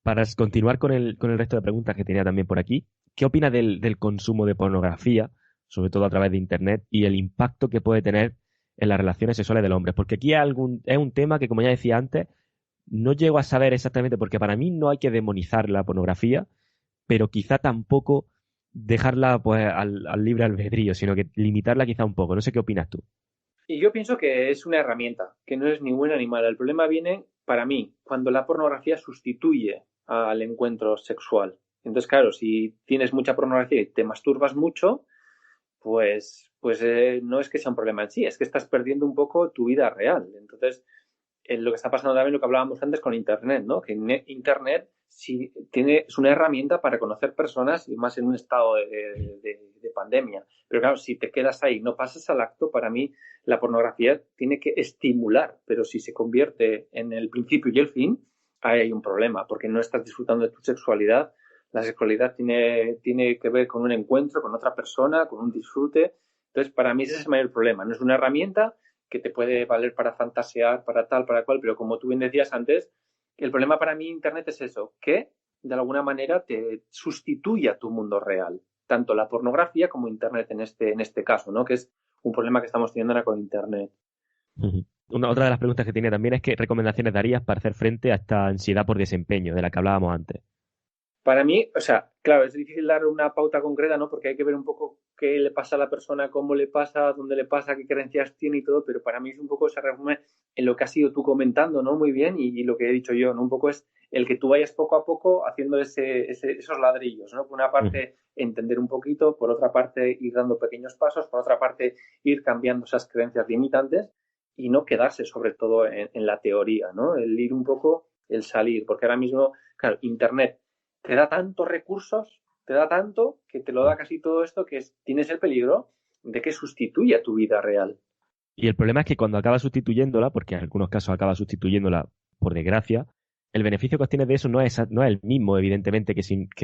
Para continuar con el resto de preguntas que tenía también por aquí, ¿qué opinas del consumo de pornografía, sobre todo a través de Internet, y el impacto que puede tener en las relaciones sexuales del hombre? Porque aquí es un tema que, como ya decía antes, no llego a saber exactamente, porque para mí no hay que demonizar la pornografía, pero quizá tampoco dejarla pues al libre albedrío, sino que limitarla quizá un poco. No sé qué opinas tú. Y yo pienso que es una herramienta, que no es ni buena ni mala. El problema viene, para mí, cuando la pornografía sustituye al encuentro sexual. Entonces, claro, si tienes mucha pornografía y te masturbas mucho, pues no es que sea un problema en sí, es que estás perdiendo un poco tu vida real. Entonces, lo que está pasando también, lo que hablábamos antes con Internet, ¿no? Que Internet sí es una herramienta para conocer personas y más en un estado de pandemia. Pero claro, si te quedas ahí, no pasas al acto, para mí la pornografía tiene que estimular, pero si se convierte en el principio y el fin, ahí hay un problema, porque no estás disfrutando de tu sexualidad. La sexualidad tiene que ver con un encuentro con otra persona, con un disfrute. Entonces, para mí ese es el mayor problema. No es una herramienta que te puede valer para fantasear, para tal, para cual, pero como tú bien decías antes, el problema para mí Internet es eso, que de alguna manera te sustituye a tu mundo real, tanto la pornografía como Internet en este caso, ¿no? Que es un problema que estamos teniendo ahora con Internet. Otra de las preguntas que tiene también es qué recomendaciones darías para hacer frente a esta ansiedad por desempeño de la que hablábamos antes. Para mí, o sea, claro, es difícil dar una pauta concreta, ¿no? Porque hay que ver un poco qué le pasa a la persona, cómo le pasa, dónde le pasa, qué creencias tiene y todo, pero para mí es un poco se resume en lo que has ido tú comentando, ¿no? Muy bien, y lo que he dicho yo, ¿no? Un poco es el que tú vayas poco a poco haciendo esos ladrillos, ¿no? Por una parte, entender un poquito, por otra parte, ir dando pequeños pasos, por otra parte, ir cambiando esas creencias limitantes y no quedarse sobre todo en la teoría, ¿no? El ir un poco, el salir, porque ahora mismo, claro, Internet te da tantos recursos, te da tanto que te lo da casi todo esto que tienes el peligro de que sustituya tu vida real. Y el problema es que cuando acaba sustituyéndola, porque en algunos casos acaba sustituyéndola por desgracia, el beneficio que obtienes de eso no es el mismo, evidentemente, que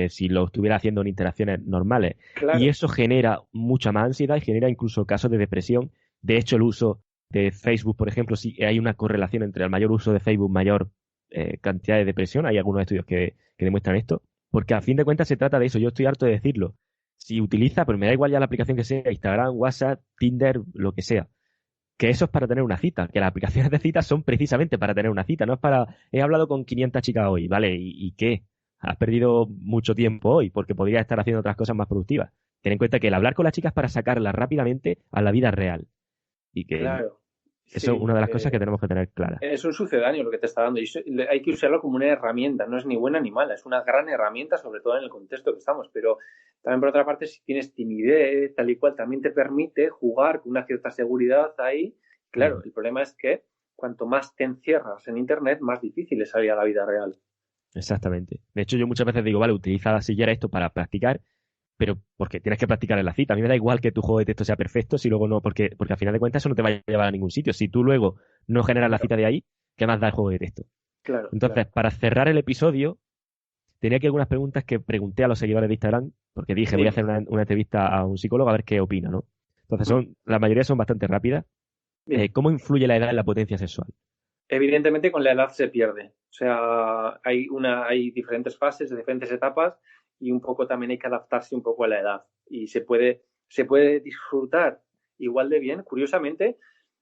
si lo estuviera haciendo en interacciones normales. Claro. Y eso genera mucha más ansiedad y genera incluso casos de depresión. De hecho, el uso de Facebook, por ejemplo, sí hay una correlación entre el mayor uso de Facebook, mayor cantidad de depresión. Hay algunos estudios que demuestran esto. Porque a fin de cuentas se trata de eso. Yo estoy harto de decirlo. Si utiliza, pues me da igual ya la aplicación que sea, Instagram, WhatsApp, Tinder, lo que sea, que eso es para tener una cita, que las aplicaciones de citas son precisamente para tener una cita, no es para, he hablado con 500 chicas hoy, ¿vale? ¿Y qué? Has perdido mucho tiempo hoy porque podrías estar haciendo otras cosas más productivas. Ten en cuenta que el hablar con las chicas es para sacarlas rápidamente a la vida real. Y que Claro. eso es Sí, una de las cosas que tenemos que tener claras. es un sucedáneo lo que te está dando y hay que usarlo como una herramienta, no es ni buena ni mala, es una gran herramienta, sobre todo en el contexto que estamos, pero también por otra parte, si tienes timidez, tal y cual, también te permite jugar con una cierta seguridad ahí. Claro, el problema es que cuanto más te encierras en Internet, más difícil es salir a la vida real. Exactamente. De hecho, yo muchas veces digo, vale, utiliza la sillera esto para practicar, pero porque tienes que practicar en la cita. A mí me da igual que tu juego de texto sea perfecto si luego no, porque al final de cuentas eso no te va a llevar a ningún sitio. Si tú luego no generas la cita de ahí, ¿qué más da el juego de texto? Claro, Entonces, claro. para cerrar el episodio, tenía aquí algunas preguntas que pregunté a los seguidores de Instagram, porque dije, voy a hacer una entrevista a un psicólogo a ver qué opina, ¿no? Entonces, la mayoría son bastante rápidas. ¿Cómo influye la edad en la potencia sexual? Evidentemente con la edad se pierde. O sea, hay diferentes fases, diferentes etapas y un poco también hay que adaptarse un poco a la edad. Y se puede disfrutar igual de bien. Curiosamente,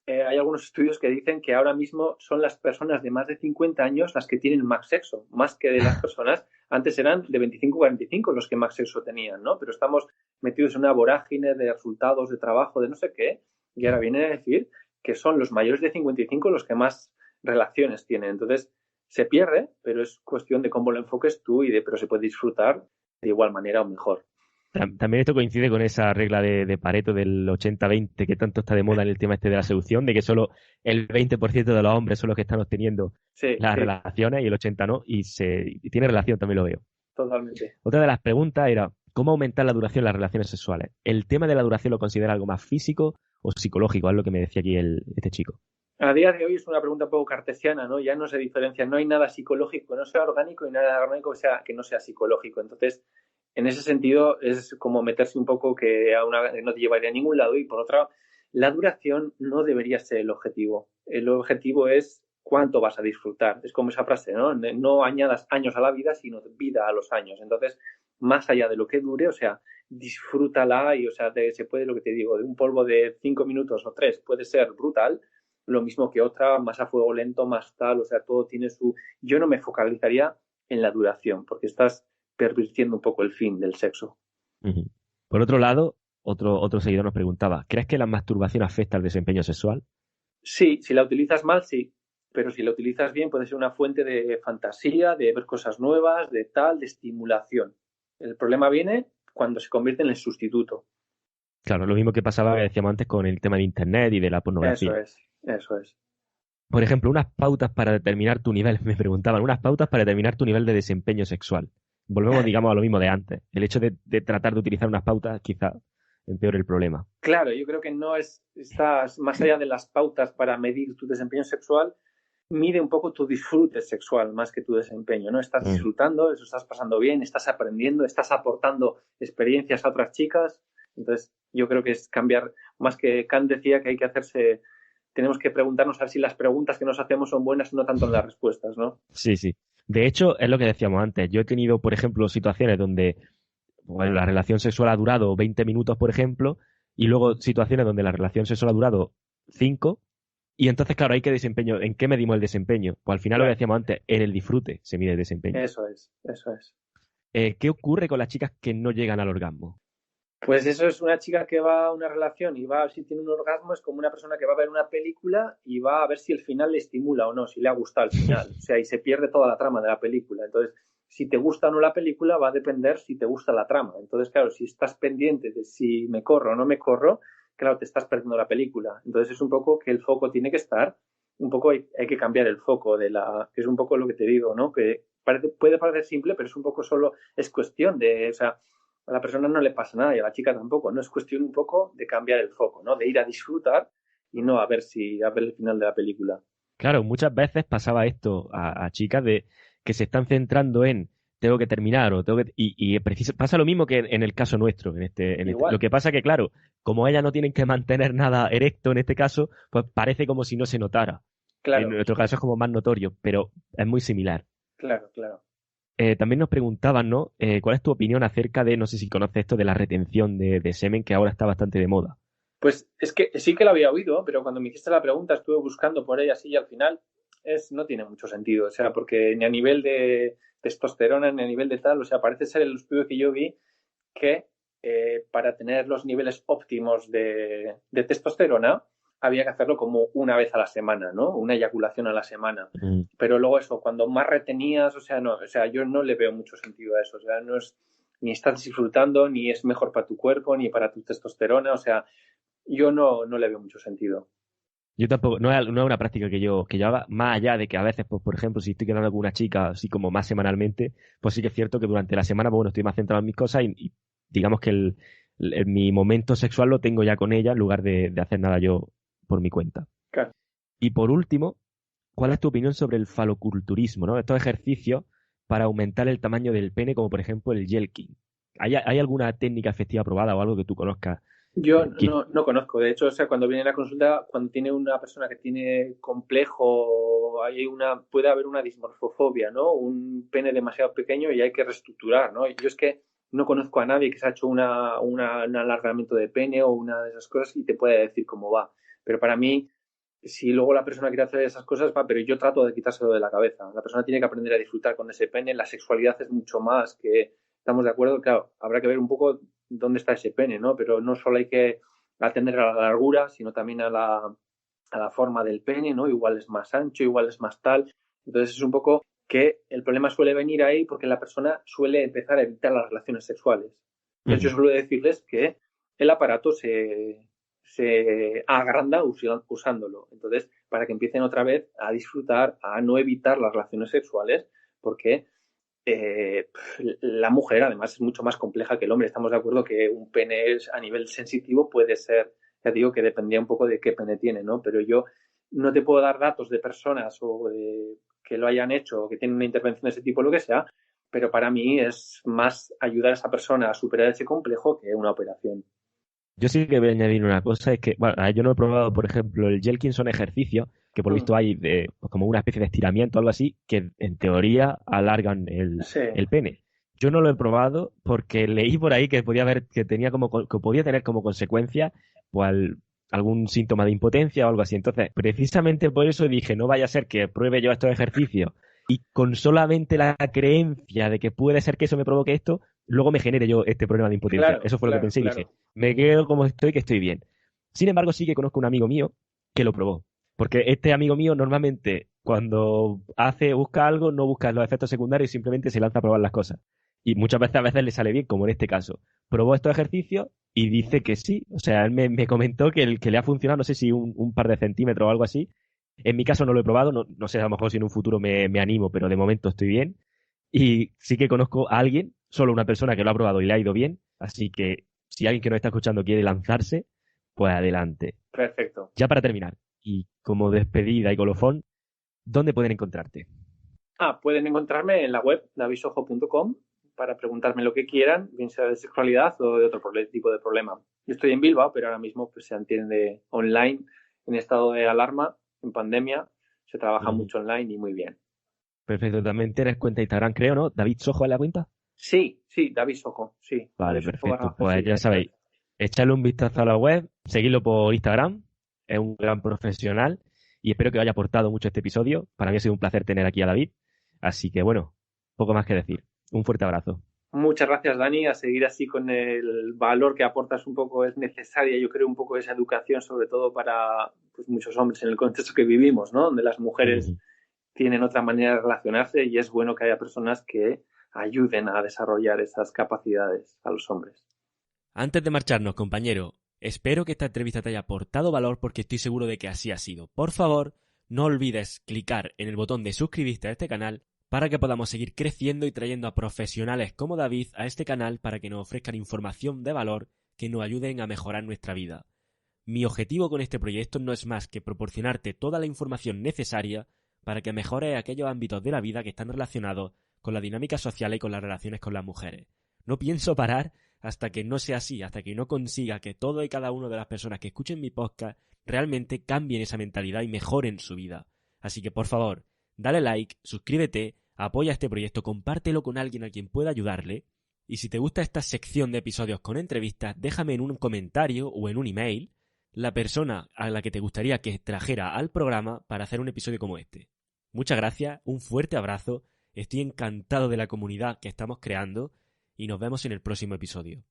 hay algunos estudios que dicen que ahora mismo son las personas de más de 50 años las que tienen más sexo, más que de las personas. Antes eran de 25 a 45 los que más sexo tenían, ¿no? Pero estamos metidos en una vorágine de resultados, de trabajo, de no sé qué. Y ahora viene a decir que son los mayores de 55 los que más relaciones tienen. Entonces, se pierde, pero es cuestión de cómo lo enfoques tú pero se puede disfrutar de igual manera o mejor. También esto coincide con esa regla de Pareto del 80-20 que tanto está de moda en el tema este de la seducción, de que solo el 20% de los hombres son los que están obteniendo las relaciones y el 80% no, y tiene relación, también lo veo. totalmente. Otra de las preguntas era, ¿cómo aumentar la duración de las relaciones sexuales? ¿El tema de la duración lo considera algo más físico o psicológico? Es lo que me decía aquí este chico. A día de hoy es una pregunta un poco cartesiana, ¿no? Ya no se diferencia, no hay nada psicológico que no sea orgánico y nada orgánico que no sea psicológico. Entonces, en ese sentido, es como meterse un poco que no te llevaría a ningún lado. Y por otra, la duración no debería ser el objetivo. El objetivo es cuánto vas a disfrutar. Es como esa frase, ¿no? No añadas años a la vida, sino vida a los años. Entonces, más allá de lo que dure, o sea, disfrútala y, o sea, se puede, lo que te digo, de un polvo de 5 minutos o 3 puede ser brutal, lo mismo que otra, más a fuego lento, más tal, o sea, todo tiene su... Yo no me focalizaría en la duración, porque estás pervirtiendo un poco el fin del sexo. Ujú. Por otro lado, otro seguidor nos preguntaba, ¿crees que la masturbación afecta al desempeño sexual? Sí, si la utilizas mal, sí, pero si la utilizas bien puede ser una fuente de fantasía, de ver cosas nuevas, de tal, de estimulación. El problema viene cuando se convierte en el sustituto. Claro, lo mismo que pasaba que decíamos antes con el tema de Internet y de la Eso pornografía. es, eso es. Por ejemplo, unas pautas para determinar tu nivel, me preguntaban, unas pautas para determinar tu nivel de desempeño sexual. Volvemos, digamos, a lo mismo de antes. El hecho de tratar de utilizar unas pautas quizá empeore el problema. Claro, yo creo que no estás más allá de las pautas para medir tu desempeño sexual, mide un poco tu disfrute sexual más que tu desempeño, ¿no? Estás Mm. disfrutando, eso estás pasando bien, estás aprendiendo, estás aportando experiencias a otras chicas. Entonces, yo creo que es cambiar, más que Kant decía que hay que hacerse, tenemos que preguntarnos a ver si las preguntas que nos hacemos son buenas, no tanto en las respuestas, ¿no? Sí, sí. De hecho, es lo que decíamos antes. Yo he tenido, por ejemplo, situaciones donde bueno, la relación sexual ha durado 20 minutos, por ejemplo, y luego situaciones donde la relación sexual ha durado 5, y entonces, claro, hay que desempeño. ¿En qué medimos el desempeño? Pues al final lo que Claro, decíamos antes, en el disfrute se mide el desempeño. eso es, eso es. ¿Qué ocurre con las chicas que no llegan al orgasmo? Pues eso es una chica que va a una relación y va a ver si tiene un orgasmo, es como una persona que va a ver una película y va a ver si el final le estimula o no, si le ha gustado el final. O sea, y se pierde toda la trama de la película. Entonces, si te gusta o no la película va a depender si te gusta la trama. Entonces, claro, si estás pendiente de si me corro o no me corro, claro, te estás perdiendo la película. Entonces, es un poco que el foco tiene que estar, un poco hay que cambiar el foco que es un poco lo que te digo, ¿no? Que puede parecer simple, pero es un poco solo, es cuestión de, o sea, a la persona no le pasa nada y a la chica tampoco. No es cuestión un poco de cambiar el foco, ¿no? De ir a disfrutar y no a ver el final de la película. Claro, muchas veces pasaba esto a chicas de que se están centrando en tengo que terminar o tengo que... pasa lo mismo que en el caso nuestro. Lo Igual, que pasa que, claro, como ellas no tienen que mantener nada erecto en este caso, pues parece como si no se notara. En claro, nuestro caso es como más notorio, pero es muy similar. claro, claro. También nos preguntaban, ¿no? ¿Cuál es tu opinión acerca de, no sé si conoces esto de la retención de semen, que ahora está bastante de moda? Pues es que sí que lo había oído, pero cuando me hiciste la pregunta estuve buscando por ella así y al final no tiene mucho sentido. O sea, porque ni a nivel de testosterona ni a nivel de tal, o sea, parece ser el estudio que yo vi que para tener los niveles óptimos de testosterona había que hacerlo como una vez a la semana, ¿no? Una eyaculación a la semana. Mm. Pero luego eso, cuando más retenías, o sea, no, o sea, yo no le veo mucho sentido a eso. O sea, no es ni estás disfrutando, ni es mejor para tu cuerpo, ni para tu testosterona. O sea, yo no le veo mucho sentido. Yo tampoco, no es una práctica que yo haga, más allá de que a veces, pues, por ejemplo, si estoy quedando con una chica así como más semanalmente, pues sí que es cierto que durante la semana, pues, bueno, estoy más centrado en mis cosas y digamos que mi momento sexual lo tengo ya con ella en lugar de hacer nada yo por mi cuenta. Claro. Y por último, ¿cuál es tu opinión sobre el faloculturismo, ¿no? Estos ejercicios para aumentar el tamaño del pene, como por ejemplo el yelking. ¿Hay alguna técnica efectiva probada o algo que tú conozcas? Yo Que- no conozco. De hecho, o sea, cuando viene la consulta, cuando tiene una persona que tiene complejo, puede haber una dismorfofobia, ¿no? Un pene demasiado pequeño y hay que reestructurar, ¿no? Yo es que no conozco a nadie que se ha hecho un alargamiento de pene o una de esas cosas y te puede decir cómo va. Pero para mí, si luego la persona quiere hacer esas cosas, va, pero yo trato de quitárselo de la cabeza. La persona tiene que aprender a disfrutar con ese pene. La sexualidad es mucho más que, estamos de acuerdo, claro, habrá que ver un poco dónde está ese pene, ¿no? Pero no solo hay que atender a la largura, sino también a la forma del pene, ¿no? Igual es más ancho, igual es más tal. Entonces es un poco que el problema suele venir ahí porque la persona suele empezar a evitar las relaciones sexuales. Entonces yo Ujú. suelo decirles que el aparato se agranda usándolo. Entonces, para que empiecen otra vez a disfrutar, a no evitar las relaciones sexuales, porque la mujer además es mucho más compleja que el hombre. Estamos de acuerdo que un pene a nivel sensitivo puede ser, ya digo que dependía un poco de qué pene tiene, ¿no? Pero yo no te puedo dar datos de personas que lo hayan hecho o que tienen una intervención de ese tipo, lo que sea, pero para mí es más ayudar a esa persona a superar ese complejo que una operación. Yo sí que voy a añadir una cosa, es que, bueno, yo no he probado, por ejemplo, el Jelkinson ejercicio, que por lo visto hay pues como una especie de estiramiento o algo así, que en teoría alargan Sí, el pene. Yo no lo he probado porque leí por ahí que podía haber, que tenía que podía tener como consecuencia, pues, algún síntoma de impotencia o algo así. Entonces, precisamente por eso dije, no vaya a ser que pruebe yo estos ejercicios y con solamente la creencia de que puede ser que eso me provoque esto, luego me genere yo este problema de impotencia. claro, Eso fue lo que claro, pensé y dije, claro. me quedo como estoy, que estoy bien. Sin embargo, sí que conozco un amigo mío que lo probó. Porque este amigo mío normalmente cuando busca algo, no busca los efectos secundarios y simplemente se lanza a probar las cosas. Y muchas veces le sale bien, como en este caso. Probó estos ejercicios y dice que sí. O sea, él me comentó que le ha funcionado, no sé si un par de centímetros o algo así. En mi caso no lo he probado, no sé, a lo mejor si en un futuro me animo, pero de momento estoy bien. Y sí que conozco a alguien, solo una persona que lo ha probado y le ha ido bien. Así que si alguien que nos está escuchando quiere lanzarse, pues adelante. Perfecto. Ya para terminar, y como despedida y colofón, ¿dónde pueden encontrarte? Pueden encontrarme en la web davisojo.com para preguntarme lo que quieran, bien sea de sexualidad o de otro tipo de problema. Yo estoy en Bilbao, pero ahora mismo pues, se entiende online, en estado de alarma, en pandemia. Se trabaja Ujú. mucho online y muy bien. Perfecto, también tienes cuenta de Instagram, creo, ¿no? David Sojo es la cuenta. Sí, sí, Davisojo, sí. Vale, Davisojo perfecto. barra, Pues sí, ya eso sabéis, es. echarle un vistazo a la web, seguirlo por Instagram, es un gran profesional y espero que os haya aportado mucho este episodio. Para mí ha sido un placer tener aquí a David, así que bueno, poco más que decir. Un fuerte abrazo. Muchas gracias, Dani. A seguir así con el valor que aportas un poco es necesaria, yo creo, un poco esa educación, sobre todo para pues, muchos hombres en el contexto que vivimos, ¿no? Donde las mujeres Ujú. tienen otra manera de relacionarse y es bueno que haya personas que ayuden a desarrollar esas capacidades a los hombres. Antes de marcharnos, compañero, espero que esta entrevista te haya aportado valor porque estoy seguro de que así ha sido. Por favor, no olvides clicar en el botón de suscribirte a este canal para que podamos seguir creciendo y trayendo a profesionales como David a este canal para que nos ofrezcan información de valor que nos ayuden a mejorar nuestra vida. Mi objetivo con este proyecto no es más que proporcionarte toda la información necesaria para que mejores aquellos ámbitos de la vida que están relacionados con la dinámica social y con las relaciones con las mujeres. No pienso parar hasta que no sea así, hasta que no consiga que todo y cada una de las personas que escuchen mi podcast realmente cambien esa mentalidad y mejoren su vida. Así que por favor, dale like, suscríbete, apoya este proyecto, compártelo con alguien a quien pueda ayudarle. Y si te gusta esta sección de episodios con entrevistas, déjame en un comentario o en un email la persona a la que te gustaría que trajera al programa para hacer un episodio como este. Muchas gracias, un fuerte abrazo, estoy encantado de la comunidad que estamos creando y nos vemos en el próximo episodio.